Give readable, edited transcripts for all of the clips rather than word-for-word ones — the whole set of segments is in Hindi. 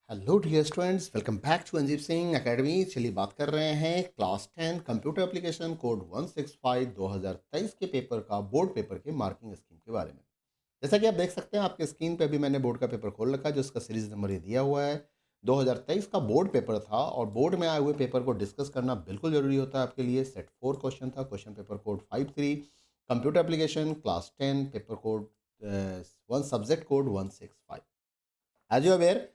Hello dear students, welcome back to Anjib Singh academy. चलिए बात कर रहे हैं क्लास 10 कंप्यूटर एप्लीकेशन कोड 165 2023 के पेपर का बोर्ड पेपर के मार्किंग स्कीम के बारे में। जैसा कि आप देख सकते हैं आपके स्क्रीन पे अभी मैंने बोर्ड का पेपर खोल रखा है जो इसका सीरीज नंबर ये दिया हुआ है। 2023 का बोर्ड पेपर था और बोर्ड में आए हुए पेपर को डिस्कस करना बिल्कुल ज़रूरी होता है आपके लिए। सेट 4 क्वेश्चन था, question paper code 53, computer application class 10 paper code one subject code 165। As you aware,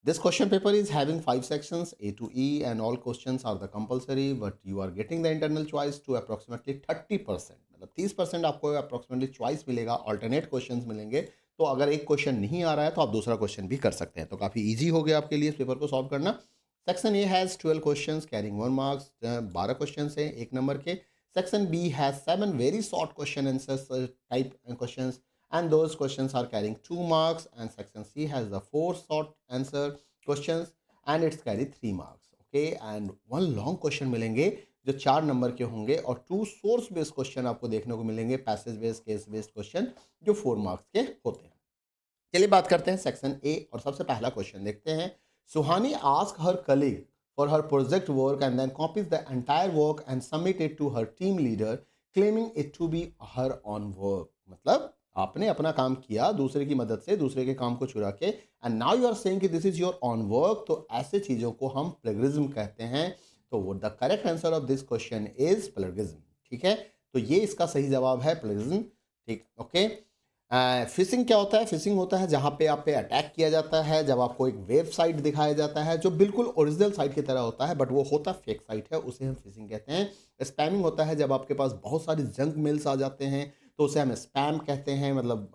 this question paper is having 5 sections A to E and all questions are the compulsory, but you are getting the internal choice to approximately 30%। मतलब 30% आपको approximately choice मिलेगा, alternate questions मिलेंगे। तो अगर एक क्वेश्चन नहीं आ रहा है तो आप दूसरा क्वेश्चन भी कर सकते हैं, तो काफ़ी इजी हो गया आपके लिए इस पेपर को सॉल्व करना। Section A has 12 questions carrying 1 marks, 12 question हैं 1 नंबर के। Section B has 7 very short question answers type questions and those questions are carrying 2 marks, and section C has the 4 short answer questions and it's carry 3 marks, okay, and 1 long question मिलेंगे जो 4 नंबर के होंगे और 2 सोर्स बेस्ड क्वेश्चन आपको देखने को मिलेंगे, passage based case based question जो 4 मार्क्स के होते हैं। चलिए बात करते हैं सेक्शन ए और सबसे पहला क्वेश्चन देखते हैं। Suhani ask her colleague for her project work and then copies the entire work and submit it to her team leader claiming it to be her own work. मतलब आपने अपना काम किया दूसरे की मदद से, दूसरे के काम को चुरा के, and now you are saying कि this is your own work. तो ऐसे चीजों को हम प्लेगरिज्म कहते हैं। तो वो the correct answer of this question is plagiarism. ठीक है, तो ये इसका सही जवाब है, प्लेगरिज्म। ठीक, ओके। फिशिंग क्या होता है? फिशिंग होता है जहाँ पे आप पे अटैक किया जाता है, जब आपको एक वेबसाइट दिखाया जाता है जो बिल्कुल ओरिजिनल साइट की तरह होता है बट वो होता फेक साइट है, उसे हम फिशिंग कहते हैं। स्पैमिंग होता है जब आपके पास बहुत सारी जंक मेल्स आ जाते हैं तो उसे हम स्पैम कहते हैं। मतलब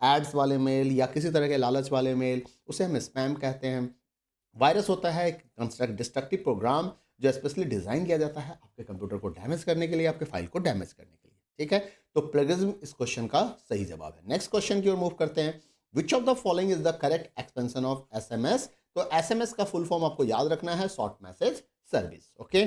एड्स वाले मेल या किसी तरह के लालच वाले मेल, उसे हम स्पैम कहते हैं। वायरस होता है एक डिस्ट्रक्टिव प्रोग्राम जो स्पेशली डिज़ाइन किया जाता है आपके कंप्यूटर को डैमेज करने के लिए, आपके फाइल को डैमेज करने के लिए। ठीक है, तो प्लेगरिज्म इस क्वेश्चन का सही जवाब है। नेक्स्ट क्वेश्चन की ओर मूव करते हैं। Which of the following is the correct expansion of SMS? तो एसएमएस का फुल फॉर्म आपको याद रखना है, short message service. Okay,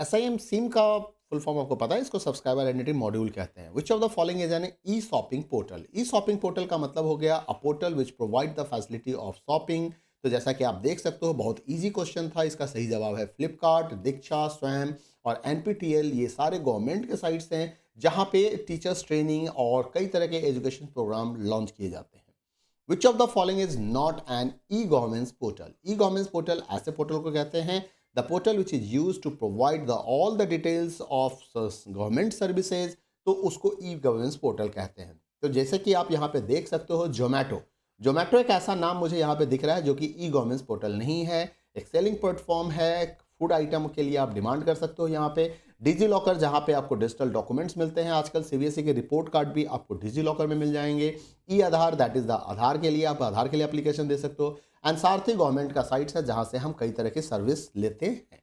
SIM SIM का फुल फॉर्म आपको पता है, इसको सब्सक्राइबर आइडेंटिटी मॉड्यूल कहते हैं। Which of the following is an e shopping portal? E shopping portal का मतलब हो गया a portal which provide the facility of shopping. तो जैसा कि आप देख सकते हो बहुत इजी क्वेश्चन था, इसका सही जवाब है फ्लिपकार्ट, दीक्षा, स्वयं और एनपीटीएल। ये सारे गवर्नमेंट के साइट्स हैं जहाँ पे टीचर्स ट्रेनिंग और कई तरह के एजुकेशन प्रोग्राम लॉन्च किए जाते हैं। Which of the following is not an e governance portal? E governance portal ऐसे पोर्टल को कहते हैं the portal which is use to provide the all the details of government services, तो उसको ई गवर्नेंस पोर्टल कहते हैं। तो जैसे कि आप यहाँ पे देख सकते हो जोमेटो, जोमेटो एक ऐसा नाम मुझे यहाँ पे दिख रहा है जो कि ई गवर्नेंस पोर्टल नहीं है, एक सेलिंग प्लेटफॉर्म है। फूड आइटम के लिए आप डिमांड कर सकते हो यहाँ पे। डिजी लॉकर जहाँ पे आपको डिजिटल डॉक्यूमेंट्स मिलते हैं, आजकल सीबीएसई के रिपोर्ट कार्ड भी आपको डिजी लॉकर में मिल जाएंगे। ई आधार, दैट इज द आधार के लिए, आप आधार के लिए एप्लीकेशन दे सकते हो। एंड सारथी गवर्नमेंट का साइट्स है जहाँ से हम कई तरह की सर्विस लेते हैं।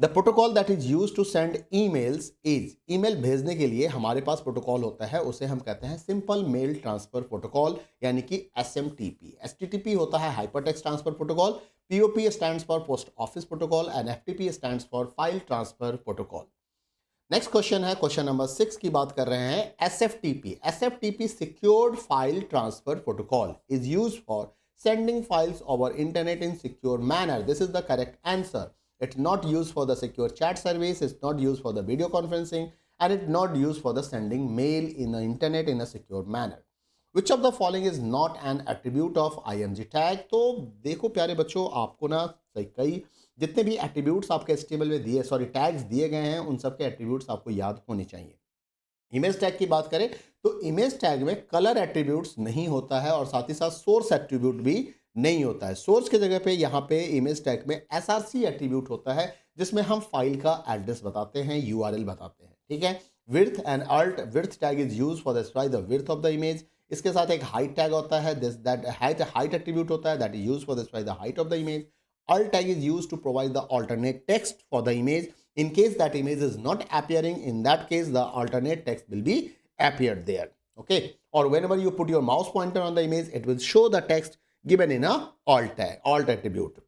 The protocol that is use to send emails is, email भेजने के लिए हमारे पास प्रोटोकॉल होता है, उसे हम कहते हैं सिंपल मेल ट्रांसफर प्रोटोकॉल, यानी कि एसएमटीपी। एचटीटीपी होता है hypertext transfer protocol, POP stands for post office protocol and FTP stands for file transfer protocol. Next question है, क्वेश्चन नंबर 6 की बात कर रहे हैं। SFTP, SFTP secured file transfer protocol is used for sending files over internet in secure manner. This is the correct answer. It's not used for the secure chat service, it's not used for the video conferencing, and it's not used for the sending mail in the internet in a secure manner. Which of the following is not an attribute of img tag? तो देखो प्यारे बच्चों, आपको ना कई जितने भी एट्रीब्यूट्स आपके HTML में दिए, सॉरी टैग्स दिए गए हैं, उन सब के एट्रीब्यूट्स आपको याद होने चाहिए। इमेज टैग की बात करें तो इमेज टैग में कलर एट्रीब्यूट्स नहीं होता है और साथ ही साथ सोर्स एट्रीब्यूट भी नहीं होता है। सोर्स की जगह पे यहाँ पे इमेज टैग में एसआरसी एट्रीब्यूट होता है जिसमें हम फाइल का एड्रेस बताते हैं, यूआरएल बताते हैं। ठीक है, width and alt, width tag is use for the width of the image. इसके साथ एक हाइट टैग होता है, दिस दैट हाइट एट्रीब्यूट होता है, that is use for the height of the image. alt tag is used to provide the alternate text for the image in case that image is not appearing. In that case the alternate text will be appeared there, okay, or whenever you put your mouse pointer on the image it will show the text given in a alt tag, alt attribute.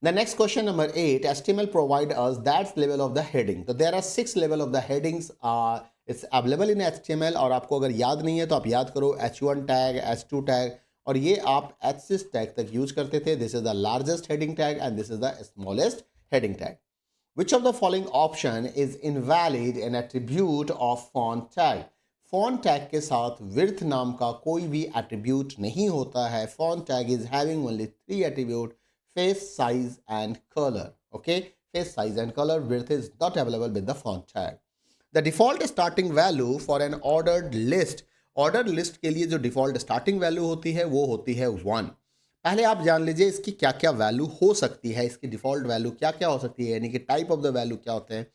The next question number 8, HTML provide us that level of the heading. So there are 6 level of the headings, it's available in HTML और आपको अगर याद नहीं है तो आप याद करो H1 tag, H2 tag और ये आप H6 टैग तक यूज करते थे. This is the largest heading tag and this is the smallest heading tag. Which of the following option is invalid in attribute of font tag? Font tag के साथ width नाम का कोई भी attribute नहीं होता है. Font tag is having only 3 attribute: face, size and color. Okay, face, size and color. Width is not available with the font tag. The default starting value for an ordered list. Ordered list के लिए जो default starting value होती है वो होती है 1. पहले आप जान लीजिए इसकी क्या क्या वैल्यू हो सकती है, इसकी डिफ़ॉल्ट वैल्यू क्या क्या हो सकती है, यानी कि टाइप ऑफ द वैल्यू क्या होते हैं.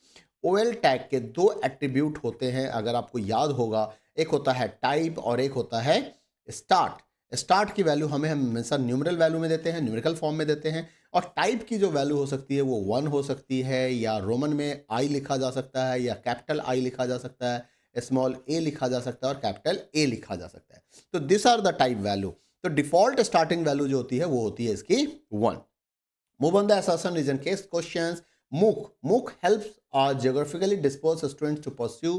ओएल टैग के 2 एट्रीब्यूट होते हैं, अगर आपको याद होगा. एक होता है टाइप और एक होता है स्टार्ट. स्टार्ट की वैल्यू हमें हमेशा न्यूमेरल वैल्यू में देते हैं, न्यूमेरिकल फॉर्म में देते हैं. और टाइप की जो वैल्यू हो सकती है वो 1 हो सकती है, या रोमन में आई लिखा जा सकता है, या कैपिटल आई लिखा जा सकता है, स्मॉल ए लिखा जा सकता है और कैपिटल ए लिखा जा सकता है. तो this are the type value. तो डिफॉल्ट स्टार्टिंग वैल्यू जो होती है वो होती है इसकी 1. Move on the assertion reason case questions. MOOC helps geographically dispersed students to pursue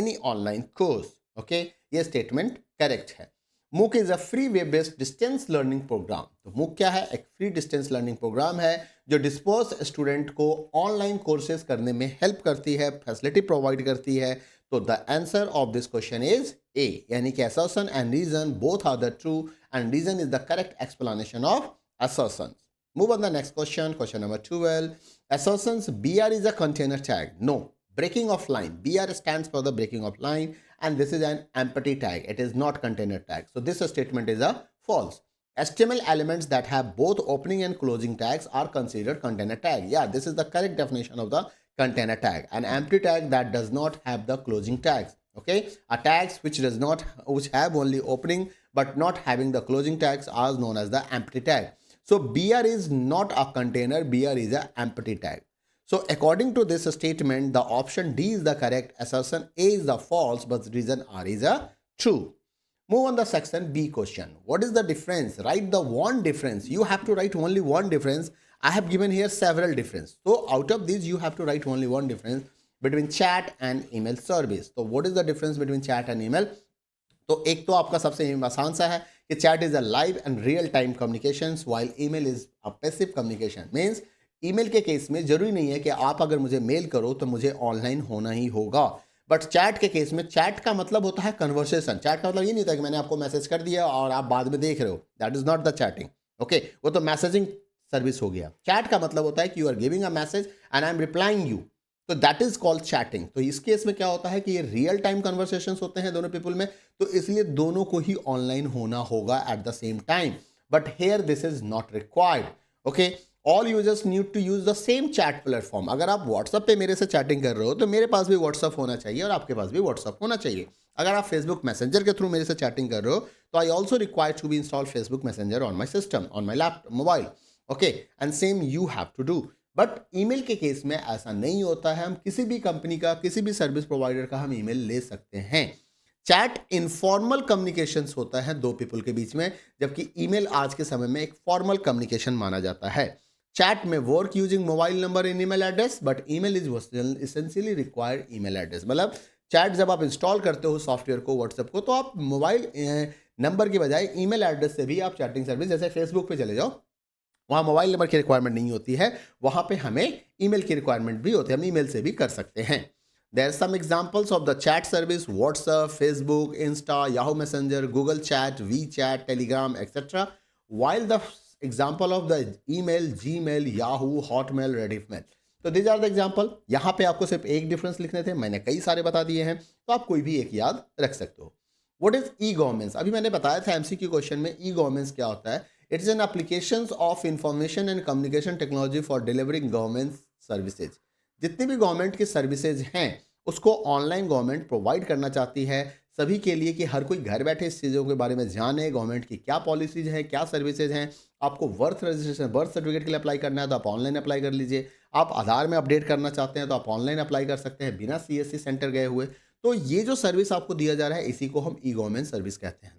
any online course. Okay, ये स्टेटमेंट करेक्ट है. MOOC is a free web based distance learning programme. तो MOOC क्या है? एक फ्री डिस्टेंस लर्निंग प्रोग्राम है जो डिस्पर्स स्टूडेंट को ऑनलाइन कोर्सेज करने में हेल्प करती है, फैसिलिटी प्रोवाइड करती है. तो the answer of this question is a, यानी कि assertion and reason both are the true and reason is the correct explanation of assertions. Move on the next question, question number 12. Assertions BR is a container tag. No. Breaking of line. BR stands for the breaking of line and this is an empty tag. It is not container tag. So this statement is a false. HTML elements that have both opening and closing tags are considered container tag. Yeah, this is the correct definition of the container tag. An empty tag that does not have the closing tags. Okay, a tags which have only opening but not having the closing tags are known as the empty tag. So BR is not a container, BR is a empty tag. So according to this statement, the option D is the correct, assertion A is the false, but reason R is a true. Move on the section B question. What is the difference? Write the one difference. You have to write only one difference. I have given here several difference. So out of these, you have to write only one difference between chat and email service. So what is the difference between chat and email? तो एक तो आपका सबसे आसान सा है कि chat is a live and real time communication while email is a passive communication. Means email के केस में जरूरी नहीं है कि आप अगर मुझे मेल करो तो मुझे ऑनलाइन होना ही होगा. बट चैट के केस में चैट का मतलब होता है कन्वर्सेशन. चैट का मतलब ये नहीं होता कि मैंने आपको मैसेज कर दिया और आप बाद में देख रहे हो. That is not the chatting. Okay, वो तो मैसेजिंग सर्विस हो गया. चैट का मतलब होता है कि you are giving a message and I am replying you. तो दैट इज कॉल्ड चैटिंग. तो इस केस में क्या होता है कि ये रियल टाइम कन्वर्सेशन होते हैं दोनों पीपल में, तो इसलिए दोनों को ही ऑनलाइन होना होगा at the same time. But here this is not required. Okay, all users need to use the same chat platform. अगर आप व्हाट्सएप पे मेरे से चैटिंग कर रहे हो तो मेरे पास भी व्हाट्सएप होना चाहिए और आपके पास भी व्हाट्सएप होना चाहिए. अगर आप फेसबुक मैसेंजर के थ्रू मेरे से चैटिंग कर रहे हो तो I also require to be install Facebook Messenger on my system, on my laptop, mobile. Okay, and same you have to do. But email के केस में ऐसा नहीं होता है. हम किसी भी कंपनी का, किसी भी सर्विस प्रोवाइडर का हम ईमेल ले सकते हैं. चैट इनफॉर्मल कम्युनिकेशंस होता है दो पीपल के बीच में, जबकि ईमेल आज के समय में एक फॉर्मल कम्युनिकेशन माना जाता है. चैट में work using mobile number in email address, but email is essentially required email address. मतलब चैट जब आप इंस्टॉल करते हो सॉफ्टवेयर को, व्हाट्सएप को, तो आप मोबाइल नंबर की बजाय ईमेल एड्रेस से भी आप चैटिंग सर्विस, जैसे फेसबुक पे चले जाओ, वहाँ मोबाइल नंबर की रिक्वायरमेंट नहीं होती है, वहाँ पे हमें ईमेल की रिक्वायरमेंट भी होती है. हम ईमेल से भी कर सकते हैं. There are some examples of the chat service: WhatsApp, Facebook, Insta, Yahoo Messenger, Google chat, WeChat, Telegram etcetera. While the example of the email, Gmail, Yahoo, Hotmail, Rediffmail. तो दीज आर द एग्जाम्पल. यहाँ पे आपको सिर्फ एक डिफरेंस लिखने थे, मैंने कई सारे बता दिए हैं, तो आप कोई भी एक याद रख सकते हो. What is e governance? अभी मैंने बताया था एमसीक्यू क्वेश्चन में ई गवर्नेंस क्या होता है. It is an applications of information and communication technology for delivering government services. जितनी भी गवर्नमेंट की सर्विसेज हैं उसको ऑनलाइन गवर्नमेंट प्रोवाइड करना चाहती है सभी के लिए, कि हर कोई घर बैठे इस चीज़ों के बारे में जाने, गवर्नमेंट की क्या पॉलिसीज हैं, क्या सर्विसेज हैं. आपको बर्थ रजिस्ट्रेशन, बर्थ सर्टिफिकेट के लिए अप्लाई करना है तो आप ऑनलाइन अप्लाई कर लीजिए. आप आधार में अपडेट करना चाहते हैं तो आप ऑनलाइन अप्लाई कर सकते हैं बिना सीएससी सेंटर गए हुए. तो ये जो सर्विस आपको दिया जा रहा है इसी को हम ई गवर्नमेंट सर्विस कहते हैं.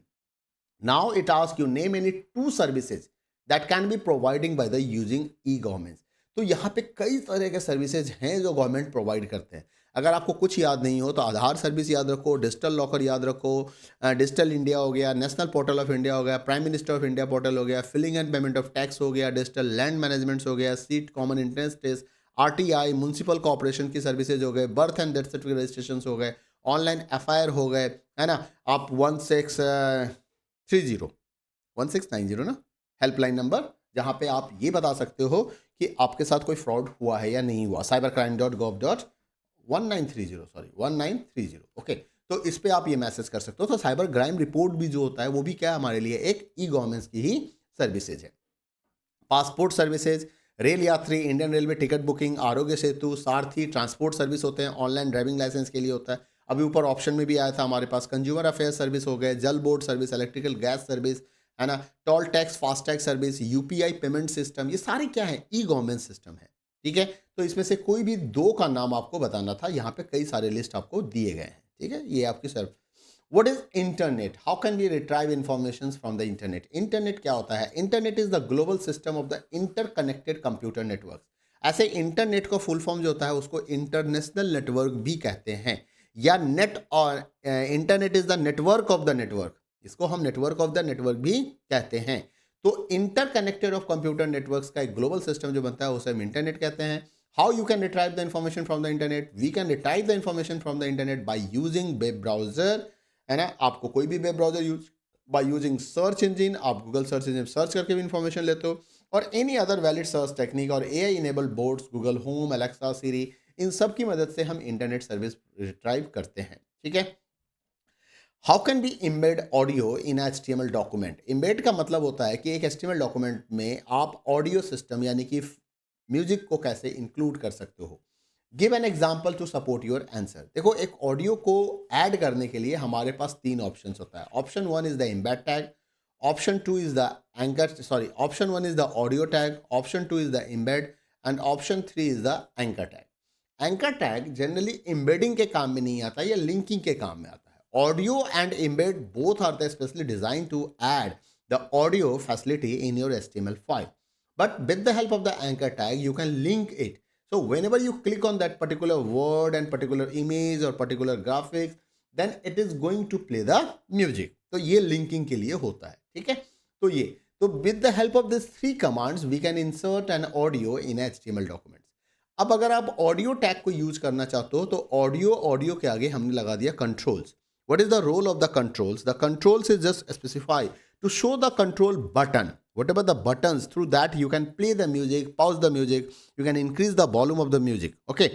Now it asks you name any two services that can be providing by the using e-governments. तो यहाँ पे कई तरह के सर्विसेज हैं जो गवर्नमेंट प्रोवाइड करते हैं. अगर आपको कुछ याद नहीं हो तो आधार सर्विस याद रखो, डिजिटल लॉकर याद रखो, डिजिटल इंडिया हो गया, नेशनल पोर्टल ऑफ इंडिया हो गया, prime minister of India portal हो गया, filling and payment of tax हो गया, डिजिटल लैंड मैनेजमेंट्स हो गया, seat common interest test, RTI, municipal corporation की सर्विसेज हो गए, birth and death certificate registration हो गए, ऑनलाइन एफआईआर हो गए, है ना। आप 1690 ना हेल्पलाइन नंबर, जहाँ पे आप ये बता सकते हो कि आपके साथ कोई फ्रॉड हुआ है या नहीं हुआ, cybercrime.gov.1930, सॉरी 1930, ओके। तो इस पे आप ये मैसेज कर सकते हो। तो साइबर क्राइम रिपोर्ट भी जो होता है वो भी क्या है हमारे लिए एक ई गवर्नेंस की ही सर्विसेज है। पासपोर्ट सर्विसेज, रेल यात्री, Indian railway ticket booking, Aarogya Setu, सारथी, ट्रांसपोर्ट सर्विस होते हैं, ऑनलाइन ड्राइविंग लाइसेंस के लिए होता है। अभी ऊपर ऑप्शन में भी आया था हमारे पास, कंज्यूमर अफेयर सर्विस हो गए, जल board service, electrical gas service, है ना, toll tax, FASTag service, UPI payment system, ये सारे क्या है ई गवर्नेंस सिस्टम है। ठीक है, तो इसमें से कोई भी दो का नाम आपको बताना था, यहाँ पे कई सारे लिस्ट आपको दिए गए हैं। ठीक है, ये आपकी सर्व। What is internet? How can we retrieve information from the internet? Internet क्या होता है? Internet is the global system of the interconnected computer networks. ऐसे इंटरनेट का फुल फॉर्म जो होता है उसको इंटरनेशनल नेटवर्क भी कहते हैं, या नेट, और internet is the network of the network, इसको हम नेटवर्क ऑफ द नेटवर्क भी कहते हैं। तो इंटरकनेक्टेड ऑफ कंप्यूटर नेटवर्क्स का एक ग्लोबल सिस्टम जो बनता है उसे हम इंटरनेट कहते हैं। How you can retrieve the information from the internet? We can retrieve the information from the internet by using web browser, है ना। आपको कोई भी web browser use, by using search engine, आप गूगल सर्च इंजिन सर्च करके भी इंफॉर्मेशन लेते हो, और any other valid search technique, और AI enabled boards, Google home, Alexa, Siri, इन सब की मदद से हम इंटरनेट सर्विस रिट्राइव करते हैं। ठीक है। How can be embed audio in HTML document? Embed का मतलब होता है कि एक HTML डॉक्यूमेंट में आप ऑडियो सिस्टम यानी कि म्यूजिक को कैसे इंक्लूड कर सकते हो। Give an example to support your answer. देखो, एक ऑडियो को ऐड करने के लिए हमारे पास तीन ऑप्शंस होता है। Option one is the embed tag, option two is the option one is the audio tag, option two is the embed, and option three is the anchor tag. Anchor tag generally embedding के काम में नहीं आता या लिंकिंग के काम में आता है। Audio and embed both are the specially design to add the audio facility in your HTML file, but with the help of the anchor tag you can link it. So whenever you click on that particular word and particular image or particular graphics, then it is going to play the music. तो ये लिंकिंग के लिए होता है। ठीक है, तो ये, तो with the help of these three commands we can insert an audio in HTML documents. अब अगर आप ऑडियो टैग को यूज करना चाहते हो तो ऑडियो के आगे हमने लगा दिया controls. What is the role of the controls? The controls is just specify to show the control button, whatever the buttons, through that you can play the music, pause the music, you can increase the volume of the music. Okay,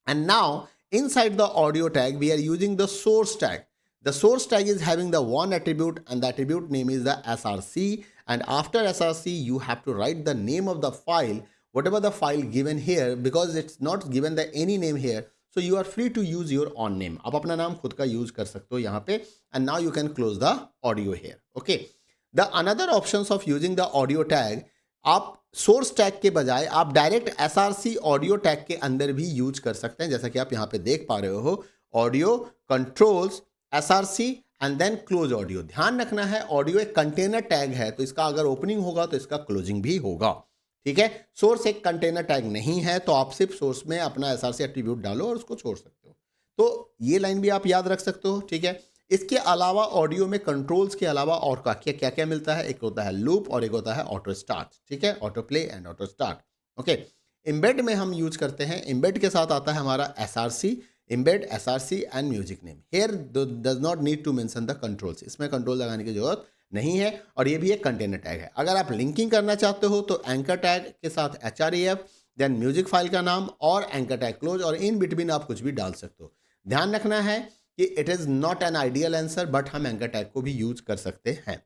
and now inside the audio tag we are using the source tag. The source tag is having the one attribute, and the attribute name is the src, and after src you have to write the name of the file, whatever the file given here, because it's not given the any name here, so you are free to use your own name. आप अपना नाम खुद का यूज कर सकते हो यहाँ पे, and now you can close the audio here. Okay, the another options of using the audio tag, आप सोर्स टैग के बजाय आप डायरेक्ट SRC ऑडियो टैग के अंदर भी यूज कर सकते हैं, जैसा कि आप यहाँ पे देख पा रहे हो, audio controls SRC and then close audio. ध्यान रखना है, ऑडियो एक कंटेनर टैग है, तो इसका अगर ओपनिंग होगा तो इसका क्लोजिंग भी होगा। ठीक है, सोर्स एक कंटेनर टैग नहीं है, तो आप सिर्फ सोर्स में अपना SRC एट्रीब्यूट डालो और उसको छोड़ सकते हो। तो ये लाइन भी आप याद रख सकते हो। ठीक है, इसके अलावा ऑडियो में कंट्रोल्स के अलावा और क्या क्या मिलता है, एक होता है लूप और एक होता है ऑटो स्टार्ट। ठीक है, auto play and auto start. Okay, embed में हम यूज करते हैं, एम्बेड के साथ आता है हमारा SRC, embed SRC and music name. Here does not need to mention the controls, इसमें कंट्रोल लगाने की जरूरत नहीं है, और ये भी एक कंटेनर टैग है। अगर आप लिंकिंग करना चाहते हो तो एंकर टैग के साथ href, देन म्यूजिक फाइल का नाम और एंकर टैग क्लोज, और इन बिटवीन आप कुछ भी डाल सकते हो। ध्यान रखना है कि it is not an ideal answer, but हम एंकर टैग को भी यूज कर सकते हैं।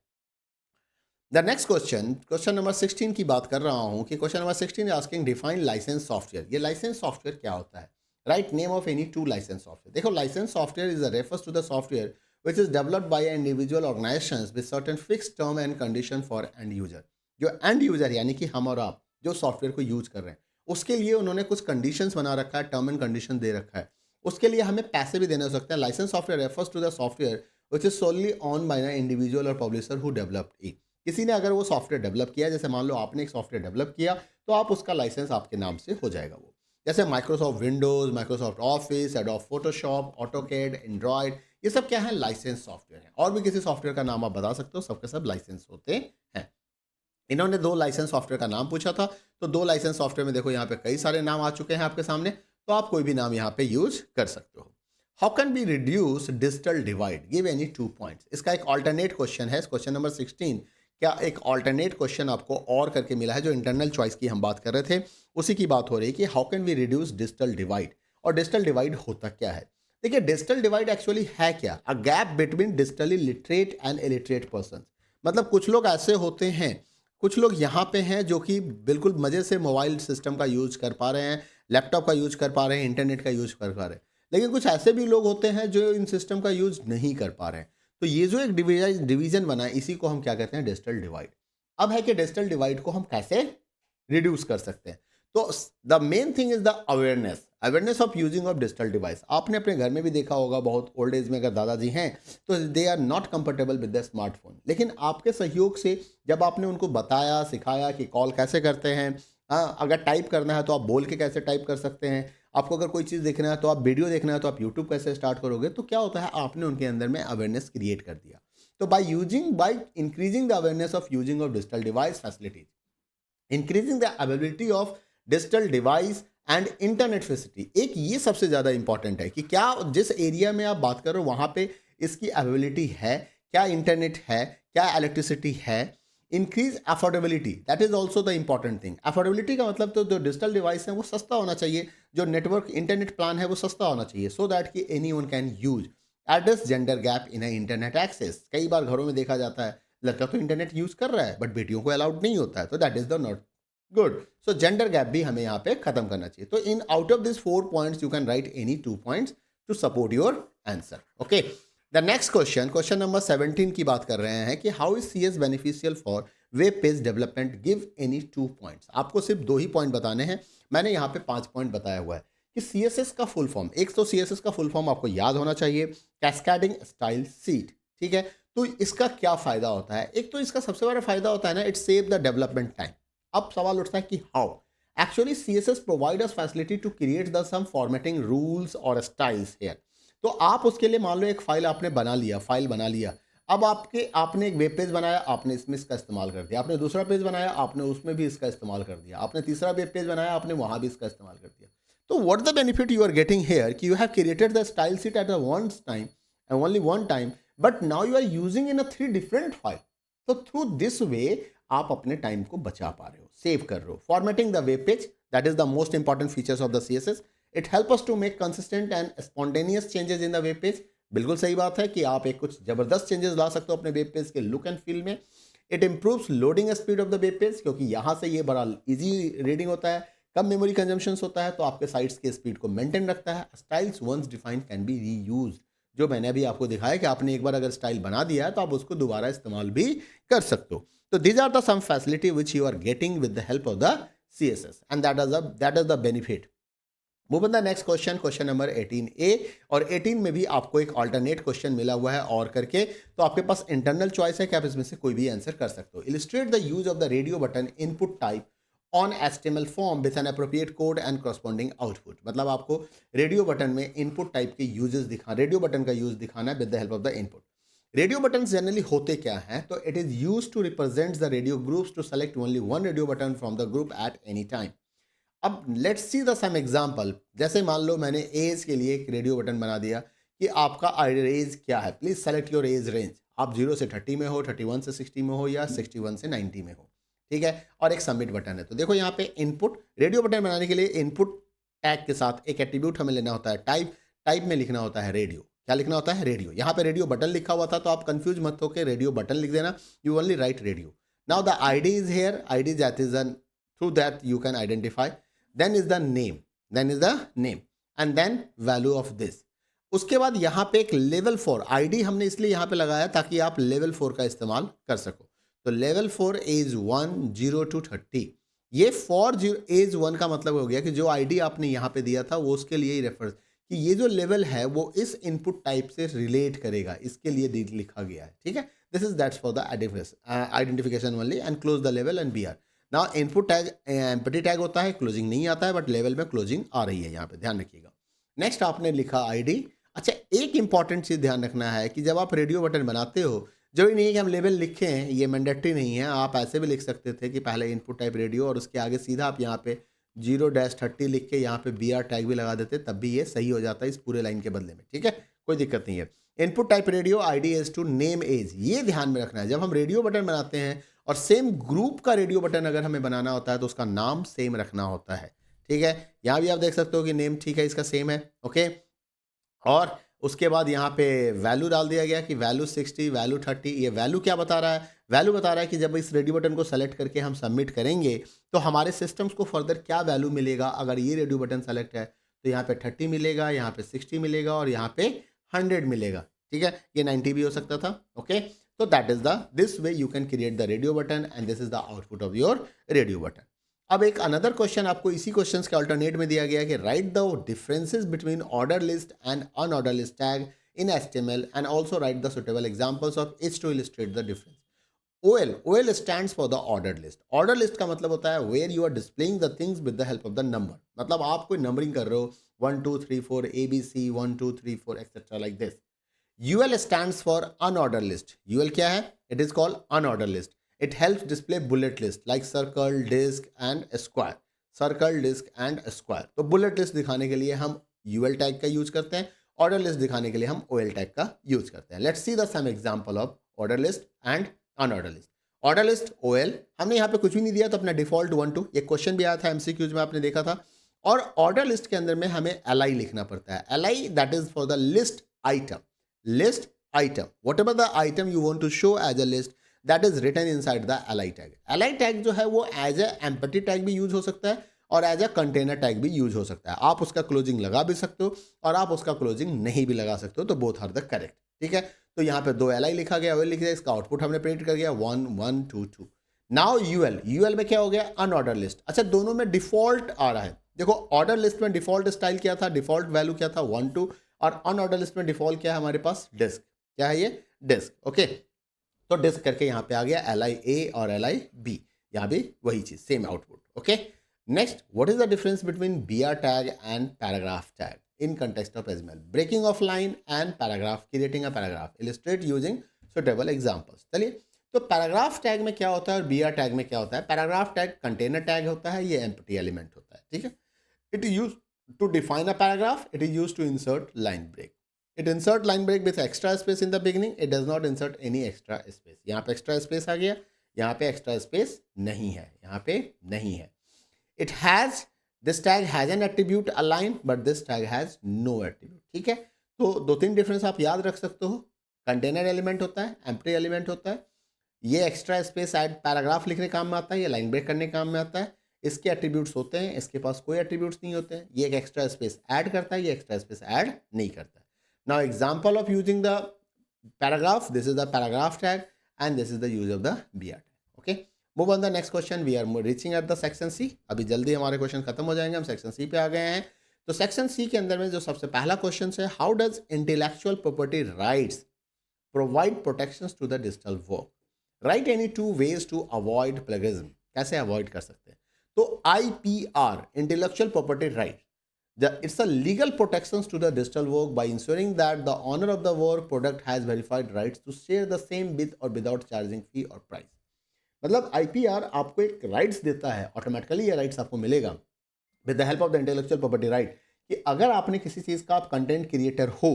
द नेक्स्ट क्वेश्चन नंबर 16 की बात कर रहा हूं कि question number 16 asking define licence software. ये लाइसेंस सॉफ्टवेयर क्या होता है? Write name of any two licence software. देखो, licence software is refers to the software which is developed by individual organizations with certain fixed term and condition for end user. जो end user यानी कि हम और आप जो सॉफ्टवेयर को यूज कर रहे हैं, उसके लिए उन्होंने कुछ कंडीशंस बना रखा है, टर्म एंड कंडीशन दे रखा है, उसके लिए हमें पैसे भी देने हो सकते हैं। Licence software refers to the software which is solely owned by the individual और पब्लिशर हु डेवलप्ड इट। किसी ने अगर वो सॉफ्टवेयर डेवलप किया, जैसे मान लो आपने एक सॉफ्टवेयर डेवलप किया, तो आप उसका लाइसेंस आपके नाम से हो जाएगा वो। जैसे Microsoft Windows, Microsoft office, adobe Photoshop, AutoCAD, Android, ये सब क्या है, लाइसेंस सॉफ्टवेयर हैं। और भी किसी सॉफ्टवेयर का नाम आप बता सकते हो, सबके सब लाइसेंस होते हैं। इन्होंने 2 लाइसेंस सॉफ्टवेयर का नाम पूछा था, तो 2 लाइसेंस सॉफ्टवेयर में देखो यहाँ पे कई सारे नाम आ चुके हैं आपके सामने, तो आप कोई भी नाम यहाँ पे यूज़ कर सकते हो। How can be reduce digital divide? Give any 2 points. इसका एक अल्टरनेट क्वेश्चन है, क्वेश्चन नंबर 16। क्या एक अल्टरनेट क्वेश्चन आपको और करके मिला है, जो इंटरनल चॉइस की हम बात कर रहे थे, उसी की बात हो रही है कि how can we reduce digital divide? और डिजिटल डिवाइड होता क्या है? देखिए, डिजिटल डिवाइड एक्चुअली है क्या? A gap between digitally literate and illiterate person. मतलब कुछ लोग ऐसे होते हैं, कुछ लोग यहाँ पे हैं जो कि बिल्कुल मज़े से मोबाइल सिस्टम का यूज़ कर पा रहे हैं, लैपटॉप का यूज़ कर पा रहे हैं, इंटरनेट का यूज़ कर पा रहे हैं। लेकिन कुछ ऐसे भी लोग होते हैं जो इन सिस्टम का यूज़ नहीं कर पा रहे हैं। तो ये जो एक डिवीज़न बना है, इसी को हम क्या कहते हैं, डिजिटल डिवाइड। अब है कि डिजिटल डिवाइड को हम कैसे रिड्यूस कर सकते हैं? तो the main thing is the awareness, awareness of using of digital device. आपने अपने घर में भी देखा होगा, बहुत ओल्ड एज में अगर दादाजी हैं, तो they are not comfortable with the smartphone. लेकिन आपके सहयोग से जब आपने उनको बताया, सिखाया कि कॉल कैसे करते हैं, हाँ, अगर टाइप करना है तो आप बोल के कैसे टाइप कर सकते हैं, आपको अगर कोई चीज़ देखना है तो आप वीडियो देखना है तो आप यूट्यूब कैसे स्टार्ट करोगे, तो क्या होता है, आपने उनके अंदर में अवेयरनेस क्रिएट कर दिया। तो by increasing the awareness of using of digital device facilities, increasing the availability of digital device and internet facility, एक ये सबसे ज़्यादा इंपॉर्टेंट है कि क्या जिस एरिया में आप बात कर रहे हो वहाँ पे इसकी अवेलेबिलिटी है, क्या इंटरनेट है, क्या इलेक्ट्रिसिटी है। Increase affordability, that is also the important thing. Affordability का मतलब तो जो डिजिटल डिवाइस है वो सस्ता होना चाहिए, जो नेटवर्क इंटरनेट प्लान है वो सस्ता होना चाहिए, सो दैट कि anyone can use. Address gender gap in internet access, कई बार घरों में देखा जाता है लड़का तो इंटरनेट यूज कर रहा है बट बेटियों को अलाउड नहीं होता है, तो that is the not good. So gender gap भी हमें यहाँ पे खत्म करना चाहिए। तो in out of this 4 points you can write any 2 points to support your answer. Okay, the next question, question number 17 की बात कर रहे हैं कि how is CS beneficial for web page development? Give any 2 points. आपको सिर्फ 2 ही पॉइंट बताने हैं, मैंने यहाँ पे 5 पॉइंट बताया हुआ है कि सीएसएस का फुल फॉर्म, एक तो सीएसएस का फुल फॉर्म आपको याद होना चाहिए, कैस्केडिंग स्टाइल सीट, ठीक है। तो इसका क्या फायदा होता है? एक तो इसका सबसे बड़ा फायदा होता है ना, it save the development time. अब सवाल उठता है कि how? Actually CSS provide us facility to create the some formatting rules और स्टाइल्स हियर। तो आप उसके लिए मान लो एक फाइल आपने बना लिया, फाइल बना लिया, अब आपने एक वेब पेज बनाया, आपने इसमें इसका इस्तेमाल कर दिया, आपने दूसरा पेज बनाया, आपने उसमें भी इसका इस्तेमाल कर दिया, आपने तीसरा वेब पेज बनाया, आपने वहां भी इसका इस्तेमाल कर दिया। तो what the benefit you are getting here कि you have created the style sheet at one time and only one time, but now you are using in a 3 different file. तो थ्रू दिस वे आप अपने टाइम को बचा पा रहे हो, सेव कर रहे हो। Formatting the web page, that is the most important features of the CSS. It help us to make consistent and spontaneous changes in the web page. बिल्कुल सही बात है कि आप एक कुछ जबरदस्त चेंजेस ला सकते हो अपने वेब पेज के लुक एंड फील में। It improves loading speed of the web page, क्योंकि यहाँ से ये बड़ा इजी रीडिंग होता है, कम मेमोरी कंजम्पशन होता है, तो आपके साइट्स के स्पीड को मेंटेन रखता है। Styles once defined can be reused, जो मैंने अभी आपको दिखाया कि आपने एक बार अगर स्टाइल बना दिया है तो आप उसको दोबारा इस्तेमाल भी कर सकते हो। तो these are the some facility which you are getting with the help of the CSS, and that is the benefit. Move on the next question, question number 18A। और 18 में भी आपको एक alternate क्वेश्चन मिला हुआ है और करके, तो आपके पास इंटरनल चॉइस है कि आप इसमें से कोई भी आंसर कर सकते हो। Illustrate the use of the radio button input type on HTML form with an appropriate code and corresponding output. मतलब आपको रेडियो बटन में इनपुट टाइप के यूजेस रेडियो बटन का यूज दिखाना है with the help of the input. Radio button generally होते क्या हैं? तो it is use to represent the radio groups to select only one radio button from the group at any time. अब let's see the some example. जैसे मान लो मैंने एज के लिए एक रेडियो बटन बना दिया कि आपका एज क्या है, please select your age range. आप 0 से 30 में हो, 31 से 60 में हो, या 61 से 90 में हो, ठीक है। और एक सबमिट बटन है। तो देखो यहाँ पे इनपुट, रेडियो बटन बनाने के लिए इनपुट टैग के साथ एक एट्रीब्यूट हमें लेना होता है टाइप। टाइप में लिखना होता है रेडियो। क्या लिखना होता है? रेडियो। यहाँ पे रेडियो बटन लिखा हुआ था तो आप कंफ्यूज मत होकर रेडियो बटन लिख देना, you only write radio. Now the ID is here, ID that is an through that you can identify. Then is the name, and then value of this. उसके बाद यहाँ पे एक लेवल 4 आईडी हमने इसलिए यहाँ पे लगाया ताकि आप लेवल 4 का इस्तेमाल कर सको। तो लेवल 4 एज 1 0 to 30। ये फॉर एज 1 का मतलब हो गया कि जो आईडी आपने यहाँ पे दिया था वो उसके लिए ही रेफर, कि ये जो लेवल है वो इस इनपुट टाइप से रिलेट करेगा, इसके लिए लिखा गया है, ठीक है। This is that's for the identification only and close the लेवल एंड बी आर। ना इनपुट टैग एम्प्टी टैग होता है, क्लोजिंग नहीं आता है, बट लेवल में क्लोजिंग आ रही है, यहाँ पे ध्यान रखिएगा। नेक्स्ट आपने लिखा आईडी। अच्छा, एक इंपॉर्टेंट चीज़ ध्यान रखना है कि जब आप रेडियो बटन बनाते हो, जरूरी नहीं है कि हम लेवल लिखें, ये मैंडेटरी नहीं है, आप ऐसे भी लिख सकते थे कि पहले इनपुट टाइप रेडियो और उसके आगे सीधा आप यहाँ पे 0-30 लिख के यहाँ पे BR टैग भी लगा देते, तब भी ये सही हो जाता है इस पूरे लाइन के बदले में, ठीक है, कोई दिक्कत नहीं है। Input type radio ID is to name as, ये ध्यान में रखना है जब हम रेडियो बटन बनाते हैं और सेम ग्रुप का रेडियो बटन अगर हमें बनाना होता है तो उसका नाम सेम रखना होता है, ठीक है। यहाँ भी आप देख सकते हो कि नेम ठीक है, इसका सेम है, ओके। और उसके बाद यहाँ पे वैल्यू डाल दिया गया कि वैल्यू 60, वैल्यू 30। ये वैल्यू क्या बता रहा है? वैल्यू बता रहा है कि जब इस रेडियो बटन को सेलेक्ट करके हम सबमिट करेंगे तो हमारे सिस्टम्स को फर्दर क्या वैल्यू मिलेगा। अगर ये रेडियो बटन सेलेक्ट है तो यहाँ पे 30 मिलेगा, यहाँ पे 60 मिलेगा और यहाँ पे 100 मिलेगा, ठीक है। ये 90 भी हो सकता था, ओके। तो that is the this way you can create the radio button and this is the output of your radio button. अब एक अनदर क्वेश्चन आपको इसी क्वेश्चंस के अल्टरनेट में दिया गया कि write the differences between order list and unordered list tag in HTML and also write the suitable examples of each to illustrate the difference. OL stands for the order list. Order list का मतलब होता है where you are displaying the things with the help of the number, मतलब आप कोई नंबरिंग कर रहे हो 1 2 3 4 ABC 1 2 3 4 etcetera like this. UL stands for unordered list. UL क्या है? It is called unordered list. It helps display bullet list like circle, disk and square. Circle, disk and square. तो bullet list दिखाने के लिए हम UL tag का यूज करते हैं, order list दिखाने के लिए हम OL tag का यूज करते हैं। Let's see the some example of order list and unordered list. Order list OL, हमने यहाँ पे कुछ भी नहीं दिया तो अपना डिफॉल्ट 1 2, ये क्वेश्चन भी आया था MCQs में, आपने देखा था। और ऑर्डर लिस्ट के अंदर में हमें LI लिखना पड़ता है। LI that is for the list item. List item, whatever the item you want to show as a list, that is written inside the li tag. Li tag जो है वो as a empty tag भी यूज हो सकता है और as a container tag भी यूज हो सकता है। आप उसका क्लोजिंग लगा भी सकते हो और आप उसका क्लोजिंग नहीं भी लगा सकते हो, तो बोथ आर द करेक्ट, ठीक है। तो यहाँ पे 2 li लिखा गया, OL लिख दिया, इसका आउटपुट हमने प्रिंट कर गया 1 1 2 2। नाउ UL में क्या हो गया? Unordered list. अच्छा, दोनों में डिफॉल्ट आ रहा है। देखो, ऑर्डर लिस्ट में डिफॉल्ट स्टाइल क्या था, डिफॉल्ट वैल्यू क्या था 1 2, और अनऑर्डर लिस्ट में डिफॉल्ट क्या है हमारे पास? डिस्क। क्या है ये? Disc, okay. तो डिस्क करके यहाँ पे आ गया LI A और LI B, यहाँ भी वही चीज, same output, okay. Next, what is the difference between BR tag and paragraph tag in context of HTML? Breaking of line and paragraph, creating a paragraph, illustrate using suitable examples. चलिए, तो पैराग्राफ टैग में क्या होता है और BR टैग में क्या होता है? पैराग्राफ टैग कंटेनर टैग होता है, ये एम्प्टी एलिमेंट होता है, ठीक है। It is use to define a paragraph. It is used to insert line break. It insert line break with extra space in the beginning. It does not insert any extra space. यहाँ पे extra space आ गया, यहाँ पे extra space नहीं है, यहाँ पे नहीं है। It has, this tag has an attribute align, but this tag has no attribute, ठीक है। तो 2-3 डिफरेंस आप याद रख सकते हो। कंटेनर एलिमेंट होता है, एम्प्टी एलिमेंट होता है, ये एक्स्ट्रा स्पेस ऐड पैराग्राफ लिखने काम में आता है, ये लाइन ब्रेक करने काम में आता है। इसके एट्रीब्यूट्स होते हैं, इसके पास कोई एट्रीब्यूट्स नहीं होते हैं। ये एक एक्स्ट्रा स्पेस ऐड करता है, ये एक्स्ट्रा स्पेस ऐड नहीं करता है। Now example of using the paragraph, this is the paragraph tag and this is the use of the BR tag, okay. Move on the next question, we are reaching at the section C। अभी जल्दी हमारे क्वेश्चन खत्म हो जाएंगे, हम सेक्शन C पे आ गए हैं। तो सेक्शन C के अंदर में जो सबसे पहला क्वेश्चन है, how does intellectual property rights provide protections to the digital work? Write any 2 ways to avoid plagiarism. कैसे अवॉइड कर सकते हैं? तो IPR, intellectual property right, it's a legal protections to the digital work by ensuring that the owner of the work product has verified rights to share the same with or without charging fee or price। मतलब IPR आपको एक राइट्स देता है, ऑटोमेटिकली ये राइट्स आपको मिलेगा with the help of the intellectual property right, कि अगर आपने किसी चीज़ का आप कंटेंट क्रिएटर हो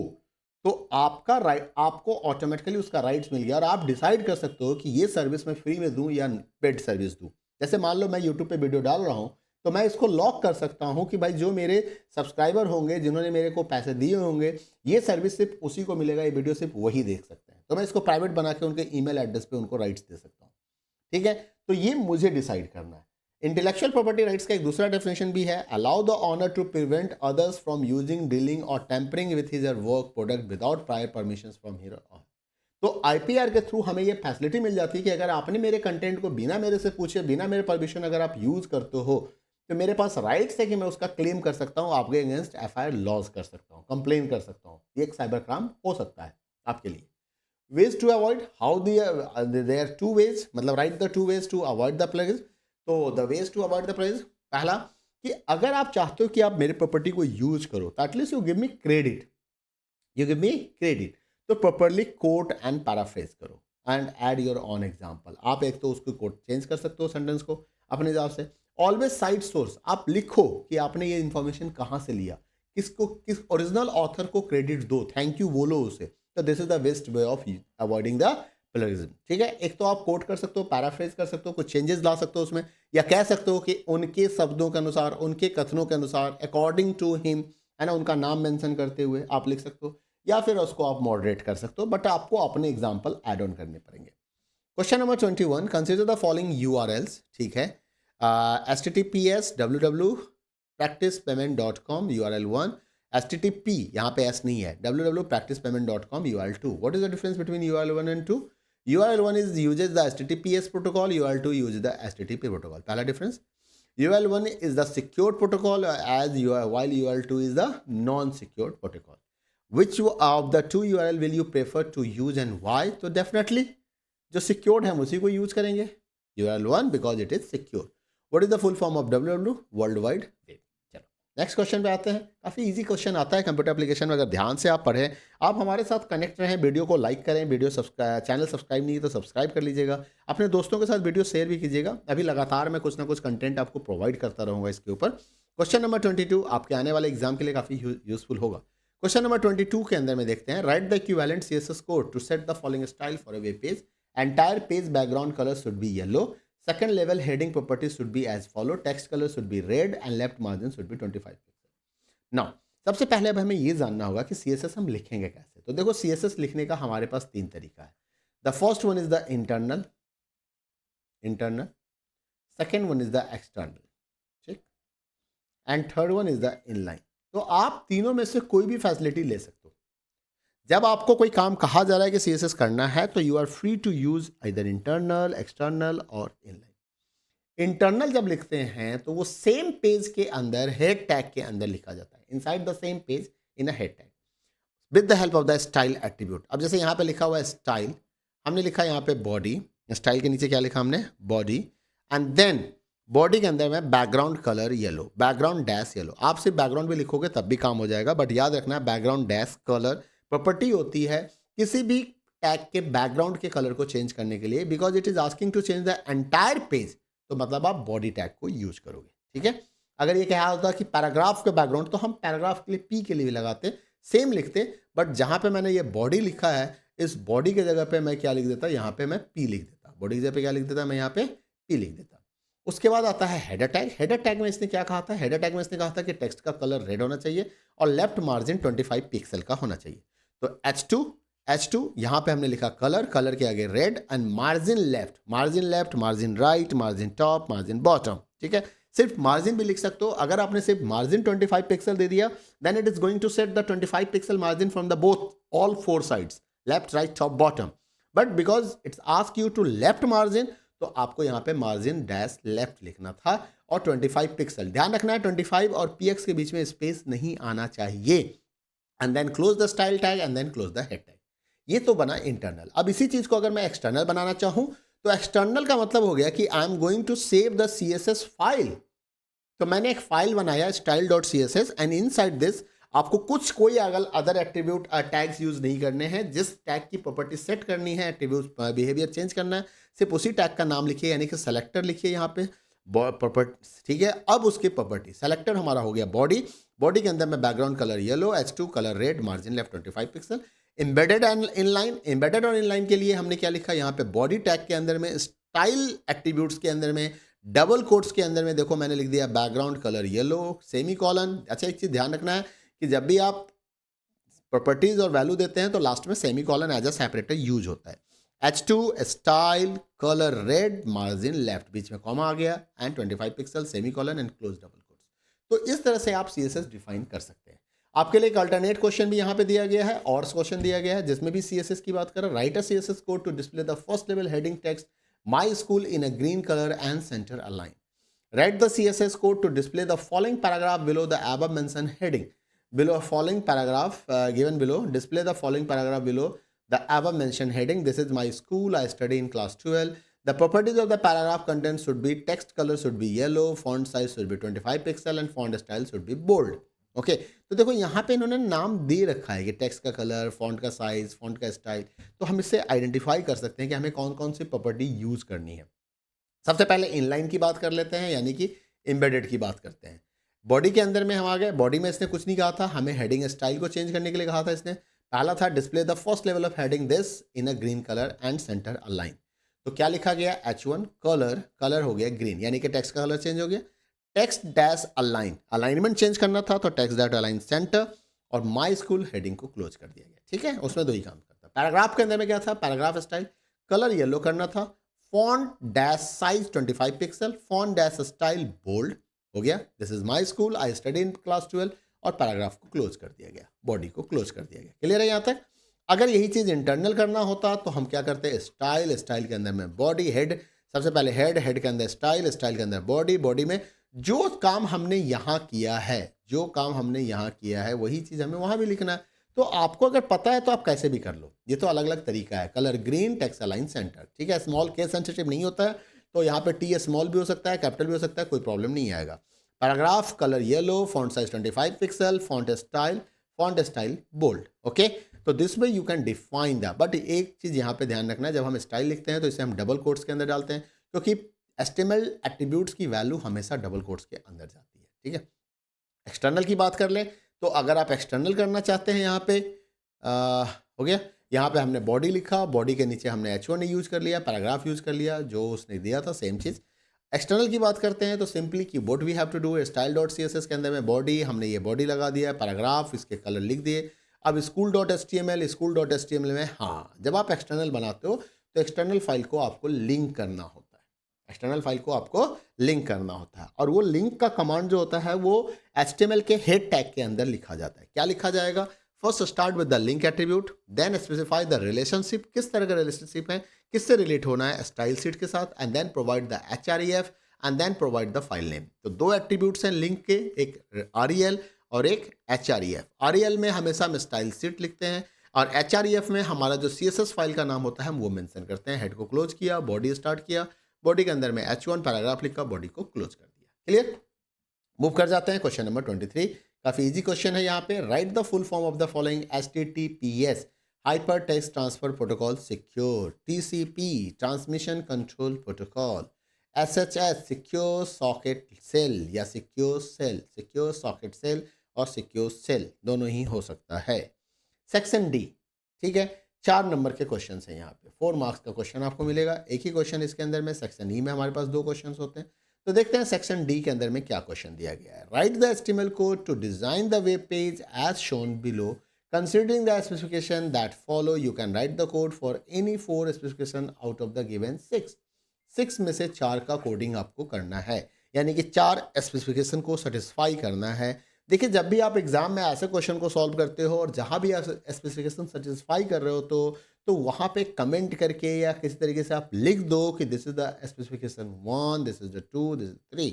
तो आपका राइट, आपको ऑटोमेटिकली उसका राइट्स मिल गया और आप डिसाइड कर सकते हो कि ये सर्विस मैं फ्री में दूं या पेड सर्विस दूं। जैसे मान लो मैं यूट्यूब पे वीडियो डाल रहा हूँ तो मैं इसको लॉक कर सकता हूँ कि भाई जो मेरे सब्सक्राइबर होंगे, जिन्होंने मेरे को पैसे दिए होंगे, ये सर्विस सिर्फ उसी को मिलेगा, ये वीडियो सिर्फ वही देख सकते हैं। तो मैं इसको प्राइवेट बना के उनके ईमेल एड्रेस पे उनको राइट्स दे सकता हूँ, ठीक है। तो ये मुझे डिसाइड करना है। इंटेलेक्चुअल प्रॉपर्टी राइट्स का एक दूसरा डेफिनेशन भी है, allow the owner to prevent others from using, dealing और tampering with his work product without prior permission from here on. तो IPR के थ्रू हमें ये फैसिलिटी मिल जाती है कि अगर आपने मेरे कंटेंट को बिना मेरे से पूछे, बिना मेरे परमिशन अगर आप यूज करते हो, तो मेरे पास राइट्स है कि मैं उसका क्लेम कर सकता हूँ, आपके अगेंस्ट FIR लॉज कर सकता हूँ, कंप्लेन कर सकता हूँ। ये एक साइबर क्राइम हो सकता है आपके लिए। Ways to avoid, how there 2 ways, मतलब write the 2 ways to avoid the plagiarism. तो the ways to avoid the price, पहला कि अगर आप चाहते हो कि आप मेरे प्रॉपर्टी को यूज करो तो at least you give me credit, you give me credit, तो प्रॉपरली कोट एंड पैराफ्रेज करो and add your on example. आप एक तो उसको कोट चेंज कर सकते हो सेंटेंस को अपने हिसाब से। ऑलवेज साइड सोर्स, आप लिखो कि आपने ये इन्फॉर्मेशन कहाँ से लिया, किसको, किस ओरिजिनल ऑथर को क्रेडिट दो, थैंक यू बोलो उसे। तो this is the best way of avoiding the plagiarism. ठीक है, एक तो आप कोट कर सकते हो, पैराफ्रेज कर सकते हो, कुछ चेंजेस ला सकते हो उसमें, या कह सकते हो कि उनके शब्दों के अनुसार, उनके कथनों के अनुसार, अकॉर्डिंग टू हिम, है ना, उनका नाम मेंशन करते हुए आप लिख सकते हो, या फिर उसको आप मॉडरेट कर सकते हो, बट आपको अपने एग्जाम्पल ऐड ऑन करने पड़ेंगे। Question number 21, consider the following URLs। ठीक है, https www.practicepayment.com URL1, http यहाँ पे s नहीं है, www.practicepayment.com URL2। What is the difference between URL1 and 2? URL1 is uses the HTTPS protocol, URL2 uses the HTTP protocol। पहला difference, URL1 is the secured protocol while URL2 is the non-secured protocol। Which of the two URL will you prefer to use and why? तो definitely जो secured है हम उसी को यूज करेंगे, URL1 because it is secure। What is the full form of www? World Wide Web। चलो नेक्स्ट क्वेश्चन पे आते हैं। काफ़ी इजी क्वेश्चन आता है कंप्यूटर एप्लीकेशन में, अगर ध्यान से आप पढ़ें, आप हमारे साथ कनेक्ट रहें, वीडियो को लाइक करें, वीडियो चैनल सब्सक्राइब नहीं है तो सब्सक्राइब कर लीजिएगा, अपने दोस्तों के साथ वीडियो शेयर भी कीजिएगा। अभी लगातार मैं कुछ ना कुछ कंटेंट आपको प्रोवाइड करता रहूँगा इसके ऊपर। क्वेश्चन नंबर 22 आपके आने वाले एग्जाम के लिए काफ़ी यूजफुल होगा। क्वेश्चन नंबर 22 के अंदर में देखते हैं, write the equivalent CSS code to set the following style for a web page. Entire page background colour should be yellow. Second level heading properties should be as follow, text color should be red and left margin should be 25 pixels। Now सबसे पहले अब हमें ये जानना होगा कि CSS हम लिखेंगे कैसे। तो देखो CSS लिखने का हमारे पास 3 तरीका है। The first one is the internal, second one is the external, ठीक, and third one is the inline. तो आप तीनों में से कोई भी फैसिलिटी ले सकते हो। जब आपको कोई काम कहा जा रहा है कि CSS करना है तो you are free to use इधर इंटरनल, एक्सटर्नल और इनलाइन। इंटरनल जब लिखते हैं तो वो सेम पेज के अंदर हेड टैग के अंदर लिखा जाता है, inside the same page in a head tag with the help of the style attribute. अब जैसे यहाँ पे लिखा हुआ है स्टाइल, हमने लिखा यहाँ पे बॉडी, स्टाइल के नीचे क्या लिखा हमने, बॉडी, एंड देन बॉडी के अंदर में background colour yellow, background dash yellow. आप सिर्फ बैकग्राउंड भी लिखोगे तब भी काम हो जाएगा, बट याद रखना बैकग्राउंड डैश कलर प्रॉपर्टी होती है किसी भी टैग के बैकग्राउंड के कलर को चेंज करने के लिए, because it is asking to change the entire page, तो मतलब आप बॉडी टैग को यूज करोगे। ठीक है, अगर ये कहा होता कि पैराग्राफ का बैकग्राउंड, तो हम पैराग्राफ के लिए पी के लिए भी लगाते, सेम लिखते, बट जहां पे मैंने ये बॉडी लिखा है, इस बॉडी के जगह पे मैं क्या लिख देता, यहाँ पे मैं पी लिख देता, बॉडी की जगह पे क्या लिख देता, मैं यहाँ पे पी लिख देता। उसके बाद आता है हेडर टैग। हेडर टैग में इसने क्या कहा था, हेडर टैग में इसने कहा था कि टेक्स्ट का कलर रेड होना चाहिए और लेफ्ट मार्जिन 25 पिक्सल का होना चाहिए। तो H2 यहाँ पे हमने लिखा कलर, कलर के आगे red, and margin left, margin right, margin top, margin bottom. ठीक है, सिर्फ मार्जिन भी लिख सकते हो। अगर आपने सिर्फ मार्जिन 25 पिक्सल दे दिया, then it is going to set the 25 pixel margin from the both all 4 sides, left, right, top, bottom. But because it's ask you to left margin, तो आपको यहाँ पे मार्जिन डैश लेफ्ट लिखना था और 25 पिक्सल। ध्यान रखना है 25 और PX के बीच में स्पेस नहीं आना चाहिए। And then close the style tag and then close the head tag. ये तो बना इंटरनल। अब इसी चीज को अगर मैं एक्सटर्नल बनाना चाहूं, तो एक्सटर्नल का मतलब हो गया कि I am going to save the CSS file. तो मैंने एक फाइल बनाया style.css, एंड इनसाइड दिस आपको कुछ कोई अदर एट्रीब्यूट टैग्स यूज नहीं करने हैं। जिस टैग की प्रॉपर्टी सेट करनी है, एट्रीब्यूट बिहेवियर चेंज करना है, सिर्फ उसी टैग का नाम लिखिए, यानी कि सेलेक्टर लिखिए यहाँ पे प्रॉपर्टी। ठीक है, अब उसकी प्रॉपर्टी सेलेक्टर हमारा हो गया बॉडी, बॉडी के अंदर में background colour yellow, H2 colour red, margin left 25 pixel. Embedded and inline, embedded और इनलाइन के लिए हमने क्या लिखा यहाँ पे, बॉडी टैग के अंदर में स्टाइल एट्रीब्यूट्स के अंदर में डबल कोट्स के अंदर में देखो मैंने लिख दिया background colour yellow, semi colon. अच्छा, एक चीज ध्यान रखना है कि जब भी आप प्रॉपर्टीज और वैल्यू देते हैं तो लास्ट में semicolon as a separator use होता है। H2 style colour red, margin left, बीच में कॉमा आ गया, and 25 pixel, semicolon and close double quotes. तो इस तरह से आप CSS डिफाइन कर सकते हैं। आपके लिए एक अल्टरनेट क्वेश्चन भी यहाँ पे दिया गया है और क्वेश्चन दिया गया है जिसमें भी CSS की बात कर रहा है। Write a CSS code to display the first level heading text my school in a green colour and centre align. Write the CSS code to display the following paragraph below the above mentioned heading. Below following paragraph given below, display the following paragraph below the above mentioned heading. This is my school. I study in class 12. The properties of the paragraph content should be text colour should be yellow, font size should be 25 pixel and font style should be bold. Okay, तो देखो यहाँ पे इन्होंने नाम दे रखा है कि टेक्स्ट का कलर, फॉन्ट का साइज, फॉन्ट का स्टाइल, तो हम इससे आइडेंटिफाई कर सकते हैं कि हमें कौन कौन सी प्रॉपर्टी यूज़ करनी है। सबसे पहले इनलाइन की बात कर लेते हैं, यानी कि एम्बेडेड की बात करते हैं। बॉडी के अंदर में हम आ गए। बॉडी में इसने कुछ नहीं कहा था, हमें हेडिंग स्टाइल को चेंज करने के लिए कहा था इसने। पहला था display the first level of heading this in a green colour and centre align. तो क्या लिखा गया, H1 कलर, कलर हो गया ग्रीन, यानी कि टेक्स्ट का कलर चेंज हो गया। Text dash align, alignment change करना था तो टेक्स्ट डैट अलाइन सेंटर, और माई स्कूल हेडिंग को क्लोज कर दिया गया। ठीक है, उसमें दो ही काम करता। पैराग्राफ के अंदर में क्या था, पैराग्राफ स्टाइल कलर येलो करना था, font dash size 25 pixel, font dash style bold हो गया, this is my school I study in class 12, और पैराग्राफ को क्लोज कर दिया गया, बॉडी को क्लोज कर दिया गया। क्लियर है यहाँ तक। अगर यही चीज़ इंटरनल करना होता तो हम क्या करते हैं, स्टाइल, स्टाइल के अंदर में बॉडी, हेड, सबसे पहले हेड, हेड के अंदर स्टाइल, स्टाइल के अंदर बॉडी, बॉडी में जो काम हमने यहाँ किया है, जो काम हमने यहाँ किया है वही चीज़ हमें वहाँ भी लिखना है। तो आपको अगर पता है तो आप कैसे भी कर लो, ये तो अलग अलग तरीका है। Colour green, text align centre, ठीक है। स्मॉल केस सेंसिटिव नहीं होता है, तो यहाँ पे टी स्मॉल भी हो सकता है, कैपिटल भी हो सकता है, कोई प्रॉब्लम नहीं आएगा। Paragraph colour yellow, font size 25 pixel, font style bold. Okay, तो this way you can define that. But एक चीज़ यहाँ पे ध्यान रखना है, जब हम स्टाइल लिखते हैं तो इसे हम डबल कोट्स के अंदर डालते हैं, क्योंकि HTML एट्रीब्यूट्स की वैल्यू हमेशा डबल कोट्स के अंदर जाती है। ठीक है, एक्सटर्नल की बात कर ले तो अगर आप एक्सटर्नल करना चाहते हैं, यहाँ पे हो गया, यहाँ पे हमने बॉडी लिखा, बॉडी के नीचे हमने H1 यूज़ कर लिया, पैराग्राफ यूज़ कर लिया, जो उसने दिया था सेम चीज़। एक्सटर्नल की बात करते हैं तो सिंपली कि what we have to do, style dot CSS के अंदर में बॉडी, हमने ये बॉडी लगा दिया, पैराग्राफ, इसके कलर लिख दिए। अब school dot H T M L में, हाँ, जब आप एक्सटर्नल बनाते हो तो एक्सटर्नल फाइल को आपको लिंक करना होता है, एक्सटर्नल फाइल को आपको लिंक करना होता है, और वो लिंक का कमांड जो होता है वो HTML के हेड टैग के अंदर लिखा जाता है। क्या लिखा जाएगा, first start with the link attribute, then specify the relationship, किस तरह का रिलेशनशिप है, किससे रिलेट होना है, स्टाइल शीट के साथ, and then provide the href and then provide the file name. तो दो एट्रीब्यूट्स हैं लिंक के, एक rel और एक href। rel में हमेशा हम स्टाइल शीट लिखते हैं, और href में हमारा जो CSS फाइल का नाम होता है हम वो मेंशन करते हैं। हेड को क्लोज किया, बॉडी स्टार्ट किया, बॉडी के अंदर में H1 पैराग्राफ लिखा, बॉडी को क्लोज कर दिया। क्लियर, मूव कर जाते हैं क्वेश्चन नंबर 23। काफ़ी इजी क्वेश्चन है यहाँ पे। Write the full form of the following HTTPS hyper text transfer protocol secure, TCP transmission control protocol, SHS secure socket cell या secure cell, secure socket cell और सिक्योर सेल दोनों ही हो सकता है। सेक्शन डी, ठीक है, 4 नंबर के क्वेश्चन हैं यहाँ पे, 4 मार्क्स का क्वेश्चन आपको मिलेगा। एक ही क्वेश्चन इसके अंदर में। सेक्शन ई में हमारे पास 2 क्वेश्चन होते हैं। तो देखते हैं सेक्शन डी के अंदर में क्या क्वेश्चन दिया गया है। Write the HTML code to design the web page as shown below, considering the specification that follow, you can write the code for any 4 specification out of the given 6 में से 4 का कोडिंग आपको करना है, यानी कि 4 स्पेसिफिकेशन को सेटिस्फाई करना है। देखिए, जब भी आप एग्जाम में ऐसे क्वेश्चन को सॉल्व करते हो और जहाँ भी आप स्पेसिफिकेशन सेटिस्फाई कर रहे हो तो वहाँ पे कमेंट करके या किसी तरीके से आप लिख दो कि this is the specification 1, this is the 2, this is 3।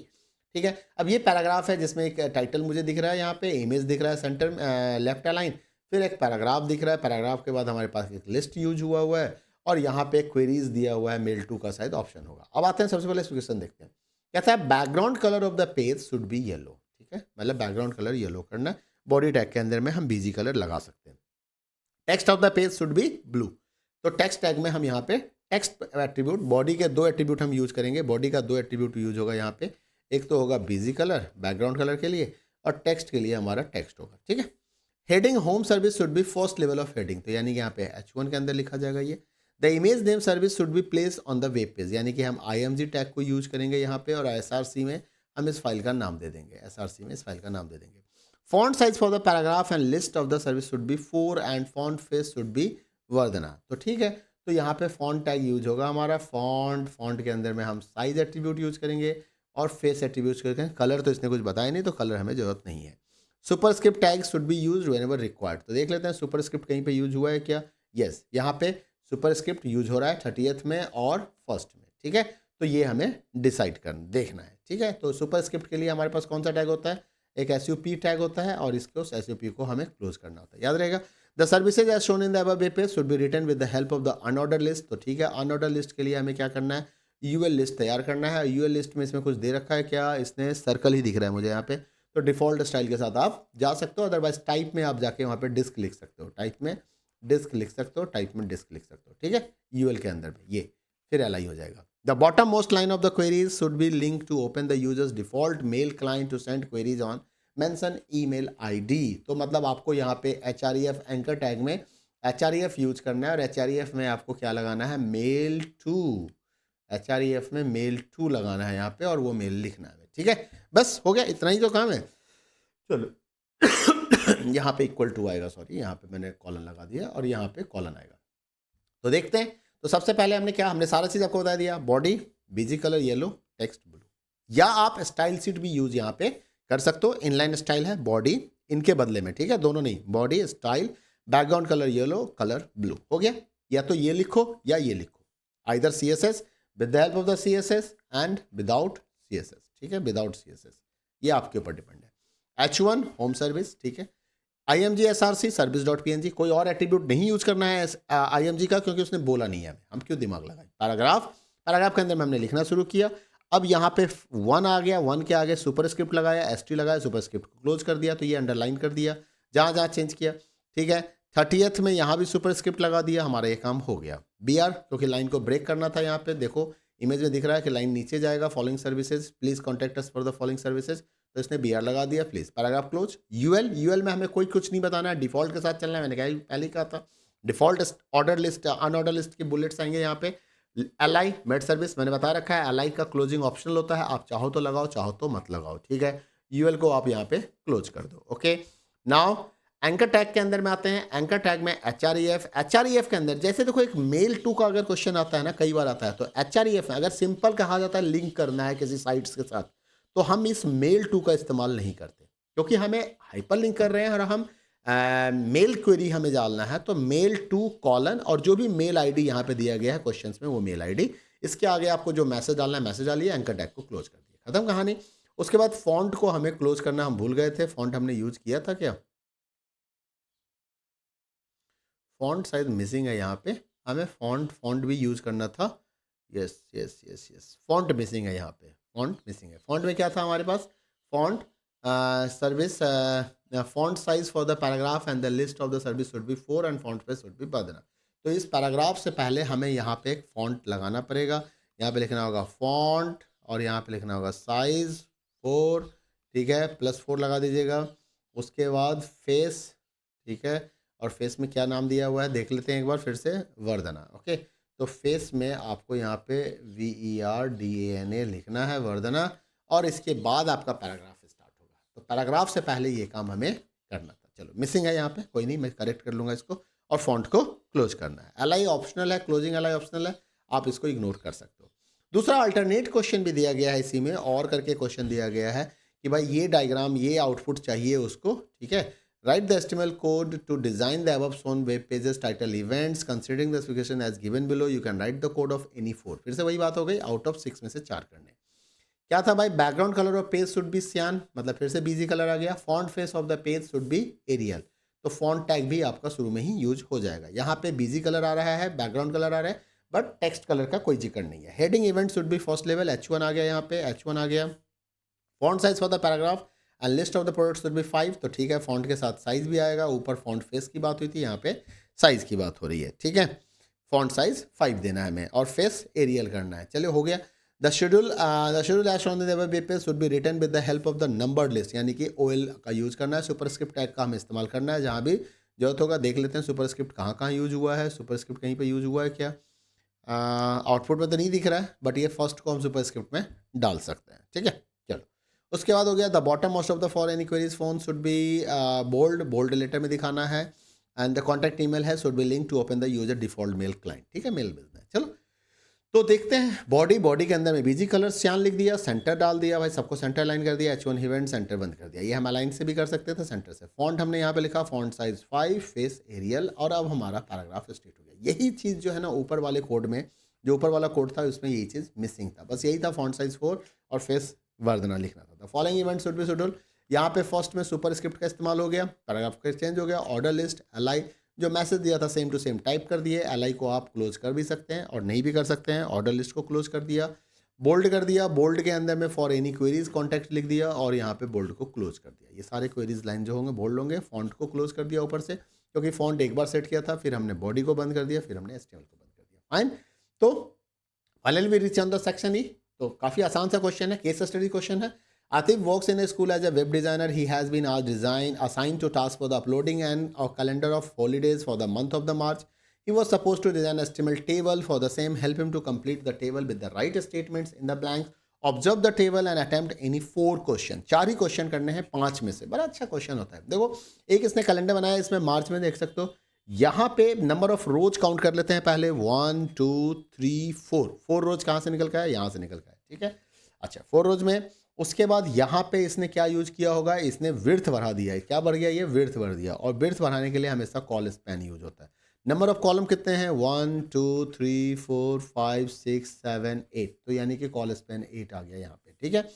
ठीक है, अब ये पैराग्राफ है जिसमें एक टाइटल मुझे दिख रहा है, यहाँ पे इमेज दिख रहा है सेंटर लेफ्ट अलाइन, फिर एक पैराग्राफ दिख रहा है, पैराग्राफ के बाद हमारे पास एक लिस्ट यूज हुआ है, और यहाँ पे क्वेरीज दिया हुआ है, मेल टू का शायद ऑप्शन होगा। अब आते हैं सबसे पहले स्पेसिफिकेशन देखते हैं। कहता है background colour of the page should be yellow, ठीक है, मतलब बैकग्राउंड कलर येलो करना है। बॉडी टैग के अंदर में हम बीजी कलर लगा सकते हैं। Text of the page should B blue, तो टेक्स्ट टैग में हम यहाँ पे टेक्स्ट एट्रीब्यूट, बॉडी के 2 एट्रीब्यूट हम यूज करेंगे। बॉडी का 2 एट्रीब्यूट यूज होगा यहाँ पे, एक तो होगा बीजी कलर बैकग्राउंड कलर के लिए, और टेक्स्ट के लिए हमारा टेक्स्ट होगा। ठीक है, heading home service should B first level of heading, तो यानी कि यहाँ पे H1 के अंदर लिखा जाएगा ये। The image name service should B place on the web page, यानी कि हम IMG टैग को यूज करेंगे यहाँ पे, और SRC में हम इस फाइल का नाम दे देंगे, SRC में इस फाइल का नाम दे देंगे। Font size for the paragraph and list of the service should be 4 and font face should be Verdana, तो ठीक है, तो यहाँ पे फॉन्ट टैग यूज होगा हमारा। फॉन्ट के अंदर में हम साइज एट्रीब्यूट यूज करेंगे और फेस एट्रीब्यूट करेंगे। कलर तो इसने कुछ बताया नहीं, तो कलर हमें जरूरत नहीं है। Superscript tag should be use whenever required, तो देख लेते हैं सुपरस्क्रिप्ट कहीं पे यूज हुआ है क्या। यस, यहाँ पे सुपरस्क्रिप्ट यूज हो रहा है 30th में और 1st में। ठीक है, तो ये हमें डिसाइड करना देखना है। ठीक है, तो सुपरस्क्रिप्ट के लिए हमारे पास कौन सा टैग होता है, एक SUP टैग होता है, और इसको SUP को हमें क्लोज करना होता है, याद रहेगा। The services as shown in the above web page should be written with the help of the unordered list, तो ठीक है, अनऑर्डर लिस्ट के लिए हमें क्या करना है, यूएल लिस्ट तैयार करना है। यूएल लिस्ट में इसमें कुछ दे रखा है क्या, इसने सर्कल ही दिख रहा है मुझे यहाँ पे, तो डिफ़ॉल्ट स्टाइल के साथ आप जा सकते हो। अदरवाइज टाइप में आप जाके वहाँ पे डिस्क लिख सकते हो, टाइप में डिस्क लिख सकते हो, टाइप में डिस्क लिख सकते हो, ठीक है, यूएल के अंदर में ये फिर एल हो जाएगा। The bottom most line of the queries should be link to open the users default mail client to send queries on mention email ID. तो मतलब आपको यहाँ पे HREF एंकर टैग में HREF यूज करना है, और HREF में आपको क्या लगाना है, मेल टू, HREF में मेल टू लगाना है यहाँ पे, और वो मेल लिखना है, ठीक है। बस हो गया, इतना ही तो काम है। चलो यहाँ पे इक्वल टू आएगा, सॉरी यहाँ पे मैंने कॉलन लगा दिया, और यहाँ पे कॉलन आएगा। तो देखते हैं। तो सबसे पहले हमने सारा चीज़ आपको बता दिया, body BG colour yellow, text blue, या आप स्टाइल शीट भी यूज यहाँ पे कर सकते हो। इनलाइन स्टाइल है, बॉडी इनके बदले में, ठीक है, दोनों नहीं, body style, background colour yellow, colour blue, हो गया। या तो ये लिखो या ये लिखो, either CSS with the help of the CSS and without CSS, ठीक है, विदाउट CSS, ये आपके ऊपर डिपेंड है। H1 होम सर्विस, ठीक है, IMG SRC service.png, कोई और एट्रीब्यूट नहीं यूज करना है IMG का, क्योंकि उसने बोला नहीं है, हम क्यों दिमाग लगाए। पैराग्राफ के अंदर में हमने लिखना शुरू किया। अब यहाँ पे 1 आ गया, 1 के आगे सुपरस्क्रिप्ट लगाया, ST लगाया, सुपरस्क्रिप्ट को क्लोज कर दिया, तो ये अंडरलाइन कर दिया जहाँ जहाँ चेंज किया, ठीक है। 30th में यहाँ भी सुपरस्क्रिप्ट लगा दिया, हमारा ये काम हो गया। BR, क्योंकि लाइन को ब्रेक करना था, यहाँ पे देखो इमेज में दिख रहा है कि लाइन नीचे जाएगा, following services please contact us for the following services, तो इसने BR लगा दिया, प्लीज पैराग्राफ क्लोज। यूएल में हमें कुछ नहीं बताना है, डिफॉल्ट के साथ चलना है, मैंने पहले ही कहा था। Default order list, unordered list के बुलेट्स आएंगे यहाँ पे। LI मेड सर्विस मैंने बता रखा है, LI का क्लोजिंग ऑप्शनल होता है, आप चाहो तो लगाओ, चाहो तो मत लगाओ, ठीक है। यूएल को आप यहाँ पे क्लोज कर दो, ओके। नाउ एंकर टैग के अंदर में आते हैं। एंकर टैग में HREF के अंदर जैसे देखो, एक मेल टू का अगर क्वेश्चन आता है ना, कई बार आता है, तो HREF में अगर सिंपल कहा जाता है लिंक करना है किसी साइट्स के साथ, तो हम इस मेल टू का इस्तेमाल नहीं करते, क्योंकि हमें हाइपर लिंक कर रहे हैं और हम मेल क्वेरी हमें डालना है, तो मेल टू कॉलन, और जो भी मेल आईडी यहाँ पे दिया गया है क्वेश्चंस में, वो मेल आईडी, इसके आगे आपको जो मैसेज डालना है मैसेज डालिए, एंकर टैग को क्लोज कर दिया, खत्म कहानी। उसके बाद फॉन्ट को हमें क्लोज करना, हम भूल गए थे, फॉन्ट हमने यूज किया था क्या, फॉन्ट शायद मिसिंग है यहाँ पे, हमें फॉन्ट भी यूज करना था। यस फॉन्ट मिसिंग है यहाँ पे, फॉन्ट मिसिंग है। फॉन्ट में क्या था हमारे पास, font service, font size for the paragraph and the list of the service should be 4 and font face should be Verdana. तो इस पैराग्राफ से पहले हमें यहाँ पे एक फॉन्ट लगाना पड़ेगा, यहाँ पे लिखना होगा फॉन्ट, और यहाँ पे लिखना होगा साइज 4, ठीक है, +4 लगा दीजिएगा। उसके बाद फेस, ठीक है, और फेस में क्या नाम दिया हुआ है देख लेते हैं एक बार फिर से, वर्धना, ओके। तो फेस में आपको यहाँ पे VERDANA लिखना है, वर्धना, और इसके बाद आपका पैराग्राफ स्टार्ट होगा। तो पैराग्राफ से पहले ये काम हमें करना था। चलो मिसिंग है यहाँ पे, कोई नहीं, मैं करेक्ट कर लूँगा इसको। और फॉन्ट को क्लोज करना है, LI ऑप्शनल है, क्लोजिंग LI ऑप्शनल है, आप इसको इग्नोर कर सकते हो। दूसरा अल्टरनेट क्वेश्चन भी दिया गया है इसी में, और करके क्वेश्चन दिया गया है कि भाई ये डायग्राम, ये आउटपुट चाहिए उसको, ठीक है। Write the HTML code to design the above shown web pages title events considering the specification as given below. You can write the code of any 4. फिर से वही बात हो गई, आउट ऑफ 6 में से 4 करने। क्या था भाई, background colour of page should be cyan, मतलब फिर से बीजी कलर आ गया। Font face of the page should be Arial, तो फॉन्ट टैग भी आपका शुरू में ही यूज हो जाएगा। यहाँ पे बीजी कलर आ रहा है, बैकग्राउंड कलर आ रहा है, बट टेक्स्ट कलर का कोई जिक्र नहीं है। Heading event should be first level, H1 आ गया, यहाँ पे H1 आ गया। Font size for the paragraph and list of the products should be 5, तो ठीक है, फॉन्ट के साथ साइज भी आएगा। ऊपर फॉन्ट फेस की बात हुई थी, यहाँ पे साइज की बात हो रही है, ठीक है। फॉन्ट साइज 5 देना है हमें, और फेस एरियल करना है। चलिए हो गया। The schedule as shown in the web page should be written with the help of the numbered list, यानी कि OL का यूज करना है। सुपरस्क्रिप्ट टैग का हमें इस्तेमाल करना है, जहाँ भी जरूरत होगा देख लेते हैं सुपरस्क्रिप्ट कहाँ कहाँ यूज हुआ है। सुपरस्क्रिप्ट कहीं पर यूज हुआ है क्या, आउटपुट में तो नहीं दिख रहा है, बट ये फर्स्ट को हम सुपरस्क्रिप्ट में डाल सकते हैं, ठीक है। उसके बाद हो गया the bottom most of the for any queries phone should be bold letter में दिखाना है, एंड द कॉन्टैक्ट ईमेल है should be link to open the user default mail client, ठीक है, मेल भेजना है। चलो तो देखते हैं। बॉडी के अंदर में बीजी कलर सियान लिख दिया, सेंटर डाल दिया, भाई सबको सेंटर लाइन कर दिया, H1 इवेंट सेंटर बंद कर दिया। ये हम अलाइन से भी कर सकते थे, सेंटर से। फॉन्ट हमने यहाँ पे लिखा फॉन्ट साइज 5, फेस एरियल, और अब हमारा पैराग्राफ स्टेट हो गया। यही चीज़ जो है ना ऊपर वाले कोड में, जो ऊपर वाला कोड था उसमें यही चीज़ मिसिंग था, बस यही था, फॉन्ट साइज 4 और फेस वर्धना लिखना था। Following event should be schedule, यहाँ पे फर्स्ट में सुपरस्क्रिप्ट का इस्तेमाल हो गया, पैराग्राफ का चेंज हो गया। ऑर्डर लिस्ट LI जो मैसेज दिया था सेम टू सेम टाइप कर दिए। एल आई को आप क्लोज कर भी सकते हैं और नहीं भी कर सकते हैं। ऑर्डर लिस्ट को क्लोज कर दिया, बोल्ड कर दिया, बोल्ड के अंदर में फॉर एनी क्वेरीज कॉन्टैक्ट लिख दिया और यहाँ पे बोल्ड को क्लोज कर दिया। ये सारे क्वेरीज लाइन जो होंगे बोल्ड होंगे। फॉन्ट को क्लोज कर दिया ऊपर से, क्योंकि फॉन्ट एक बार सेट किया था, फिर हमने बॉडी को बंद कर दिया, फिर हमने HTML को बंद कर दिया। फाइन। तो finally we reach on the section E. तो काफ़ी आसान सा क्वेश्चन है, केस स्टडी क्वेश्चन है। Atif works in a school as a web designer. He has been assigned to task for the uploading and a calendar of holidays for the month of the March. He was supposed to design a HTML table for the same. Help him to complete the table with the right statements in the blanks. Observe the table and attempt any 4 question. 4 he question करने हैं 5 में से। बड़ा अच्छा क्वेश्चन होता है। देखो, एक इसने कैलेंडर बनाया, इसमें मार्च में देख सकते हो। यहाँ पे नंबर ऑफ रोज काउंट कर लेते हैं पहले। 1 2 3 4 रोज कहाँ से निकल का है? यहाँ से निकल का है। ठीक है, अच्छा 4 रोज में। उसके बाद यहाँ पे इसने क्या यूज किया होगा? इसने विड्थ बढ़ा दिया है। क्या बढ़ गया? ये विड्थ बढ़ दिया। और विड्थ बढ़ाने के लिए हमेशा कॉल स्पैन यूज होता है। नंबर ऑफ कॉलम कितने हैं? 1 2 3 4 5 6 7 8। तो यानी कि कॉल स्पैन 8 आ गया यहाँ पे। ठीक है,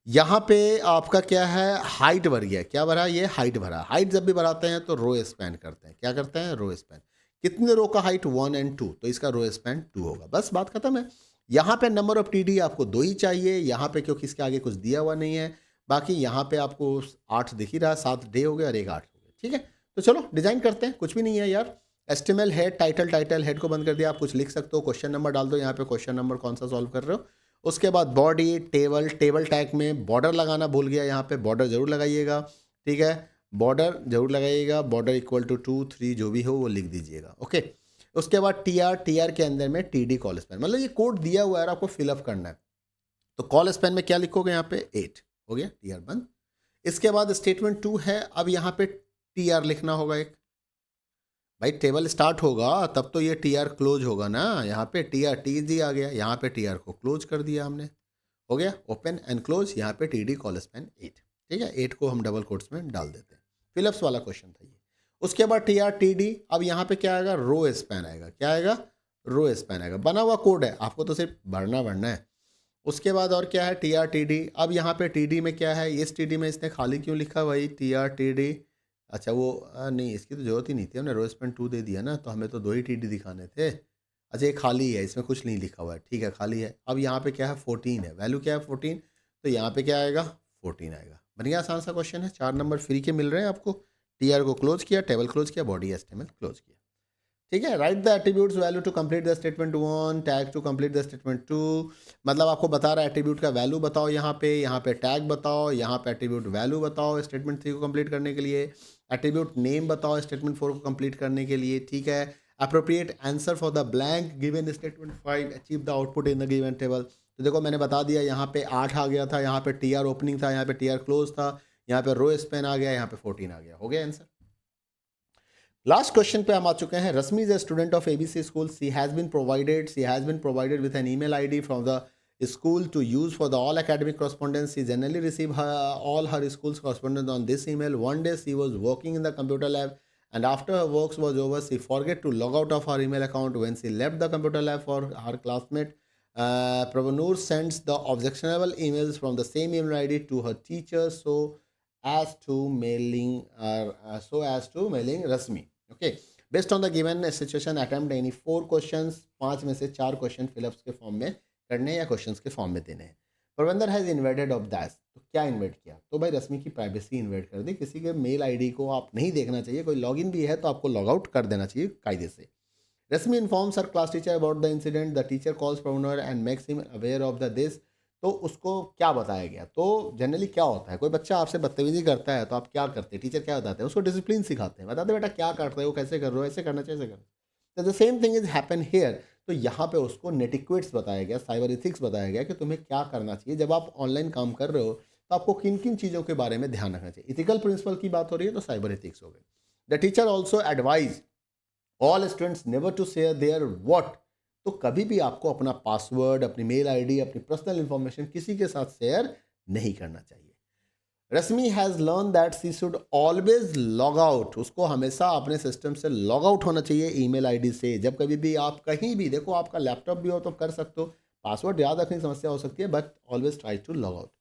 यहाँ पे आपका क्या है? हाइट बढ़ गया। क्या बढ़ा? ये हाइट बढ़ा। हाइट जब भी बढ़ाते हैं तो रो स्पैन करते हैं। क्या करते हैं? Row span. कितने रो का हाइट? 1 और 2, तो इसका रो स्पैन 2 होगा। बस बात खत्म है। यहाँ पे नंबर ऑफ TD आपको 2 ही चाहिए यहाँ पे, क्योंकि इसके आगे कुछ दिया हुआ नहीं है। बाकी यहाँ पे आपको 8 दिख ही रहा है, 7 डे हो गए और 1 8 हो गए। ठीक है, तो चलो डिजाइन करते हैं। कुछ भी नहीं है यार। HTML हेड, टाइटल हेड को बंद कर दिया। आप कुछ लिख सकते हो, क्वेश्चन नंबर डाल दो यहाँ पे, क्वेश्चन नंबर कौन सा सॉल्व कर रहे हो। उसके बाद बॉडी, टेबल टैग में बॉर्डर लगाना भूल गया, यहाँ पे बॉर्डर जरूर लगाइएगा। ठीक है, बॉर्डर जरूर लगाइएगा। बॉर्डर इक्वल टू 2 3 जो भी हो वो लिख दीजिएगा। ओके, उसके बाद TR के अंदर में TD कॉल स्पैन, मतलब ये कोड दिया हुआ है, आपको फिलअप करना है। तो कॉल स्पैन में क्या लिखोगे? यहाँ पे 8 हो गया, TR बंद। इसके बाद स्टेटमेंट 2 है। अब यहाँ पे TR लिखना होगा एक। भाई टेबल स्टार्ट होगा तब तो ये TR क्लोज होगा ना। यहाँ पे TR TG आ गया, यहाँ पे TR को क्लोज कर दिया हमने। हो गया, ओपन एंड क्लोज। यहाँ पे TD कॉल स्पैन 8। ठीक है, 8 को हम डबल कोट्स में डाल देते हैं। फिलअप्स वाला क्वेश्चन था ये। उसके बाद TR TD। अब यहाँ पे क्या आएगा? रो स्पैन आएगा। क्या आएगा? रो स्पैन आएगा। बना हुआ कोड है, आपको तो सिर्फ भरना है। उसके बाद और क्या है? TR TD। अब यहाँ पे TD में क्या है? इस TD में इसने खाली क्यों लिखा भाई? TR TD। अच्छा वो नहीं, इसकी तो जरूरत ही नहीं थी, हमने रो स्पैन 2 दे दिया ना, तो हमें तो 2 ही TD दिखाने थे। अच्छा ये खाली है, इसमें कुछ नहीं लिखा हुआ है। ठीक है, खाली है। अब यहाँ पे क्या है? 14 है। वैल्यू क्या है? 14। तो यहाँ पे क्या आएगा? 14 आएगा। बन गया, आसान सा क्वेश्चन है। 4 नंबर फ्री के मिल रहे हैं आपको। TR को क्लोज किया, टेबल क्लोज किया, बॉडी HTML क्लोज किया। ठीक है, write the attributes value to complete the statement 1, tag to complete the statement 2। मतलब आपको बता रहा है एट्रीब्यूट का वैल्यू बताओ, यहाँ पे टैग बताओ, यहाँ पे एट्रीब्यूट वैल्यू बताओ स्टेटमेंट 3 को कंप्लीट करने के लिए, एट्रीब्यूट नेम बताओ स्टेटमेंट 4 को कंप्लीट करने के लिए। ठीक है, appropriate answer for the blank given statement 5, achieve the output in the given table. तो देखो मैंने बता दिया, यहाँ पे 8 आ गया था, यहाँ पे TR ओपनिंग था, यहाँ पे TR क्लोज था, यहाँ पे रो स्पैन आ गया, यहाँ पे 14 आ गया। हो गया आंसर। लास्ट क्वेश्चन पे हम आ चुके हैं। Rashmi is a student of ABC school. She has been provided with an email ID from the school to use for the all academic correspondence. She generally receive all her school's correspondence on this email. One day she was working in the computer lab, and after her work was over, she forget to log out of her email account. When she left the computer lab for her classmate, Pravanur sends the objectionable emails from the same email ID to her teacher, so as to mailing Rasmi. Okay, based on the given situation, attempt any 4 questions। 5 में से 4 क्वेश्चन फिलअप्स के फॉर्म में करने या क्वेश्चंस के फॉर्म में देने हैं। प्रबंधर हैज इन्वेटेड ऑफ दैट। तो क्या इन्वेट किया? तो भाई रश्मि की प्राइवेसी इन्वेट कर दी। किसी के मेल ID को आप नहीं देखना चाहिए। कोई लॉगिन भी है तो आपको लॉग आउट कर देना चाहिए कायदे से। Rashmi informs her class teacher about the incident. The teacher calls प्रबंधर and makes him aware of the this. तो उसको क्या बताया गया? तो जनरली क्या होता है, कोई बच्चा आपसे बदतमीजी करता है तो आप क्या करते हैं? टीचर क्या बताते हैं? उसको डिसिप्लिन सिखाते हैं, बताते बेटा क्या कर रहे हो, कैसे कर रहे हो, ऐसे करना चाहिए, ऐसे करना। The same thing is happen here. तो यहाँ पे उसको नेटिक्वेट्स बताया गया, साइबर एथिक्स बताया गया कि तुम्हें क्या करना चाहिए जब आप ऑनलाइन काम कर रहे हो, तो आपको किन किन चीज़ों के बारे में ध्यान रखना चाहिए। इथिकल प्रिंसिपल की बात हो रही है तो साइबर एथिक्स हो गई। The teacher also advise all students never to share their what. तो कभी भी आपको अपना पासवर्ड, अपनी मेल ID, अपनी पर्सनल इंफॉर्मेशन किसी के साथ शेयर नहीं करना चाहिए। Rashmi has learn that she should always log out. उसको हमेशा अपने सिस्टम से लॉग आउट होना चाहिए ईमेल ID से। जब कभी भी आप कहीं भी, देखो आपका लैपटॉप भी हो तो कर सकते हो, पासवर्ड याद रखने की समस्या हो सकती है, but always try to log out.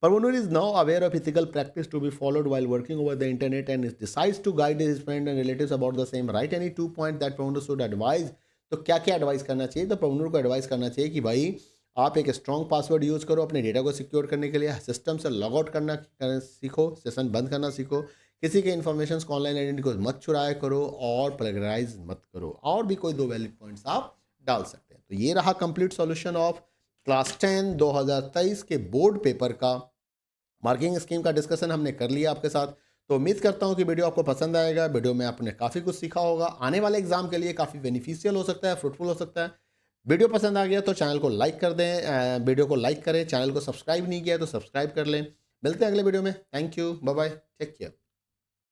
Pravanur is now aware of ethical practice to be followed while working over the internet and decides to guide his friend and relatives about the same. Write any 2 points that Pravanur should advise. तो क्या क्या एडवाइस करना चाहिए? तो प्रवनुर को एडवाइस करना चाहिए कि भाई आप एक स्ट्रॉन्ग पासवर्ड यूज़ करो अपने डेटा को सिक्योर करने के लिए, सिस्टम से लॉग आउट करना सीखो, सेशन बंद करना सीखो, किसी के इन्फॉर्मेशन को ऑनलाइन आइडेंटिटी को मत चुराया करो और प्लेगराइज मत करो, और भी कोई 2 वैलिड पॉइंट्स आप डाल सकते हैं। तो ये रहा कंप्लीट सॉल्यूशन ऑफ क्लास 10 2023 के बोर्ड पेपर का मार्किंग स्कीम का डिस्कशन हमने कर लिया आपके साथ। तो उम्मीद करता हूँ कि वीडियो आपको पसंद आएगा, वीडियो में आपने काफ़ी कुछ सीखा होगा, आने वाले एग्जाम के लिए काफ़ी बेनिफिशियल हो सकता है, फ्रूटफुल हो सकता है। वीडियो पसंद आ गया तो चैनल को लाइक कर दें, वीडियो को लाइक करें, चैनल को सब्सक्राइब नहीं किया तो सब्सक्राइब कर लें। मिलते हैं अगले वीडियो में। Thank you, bye bye, take care.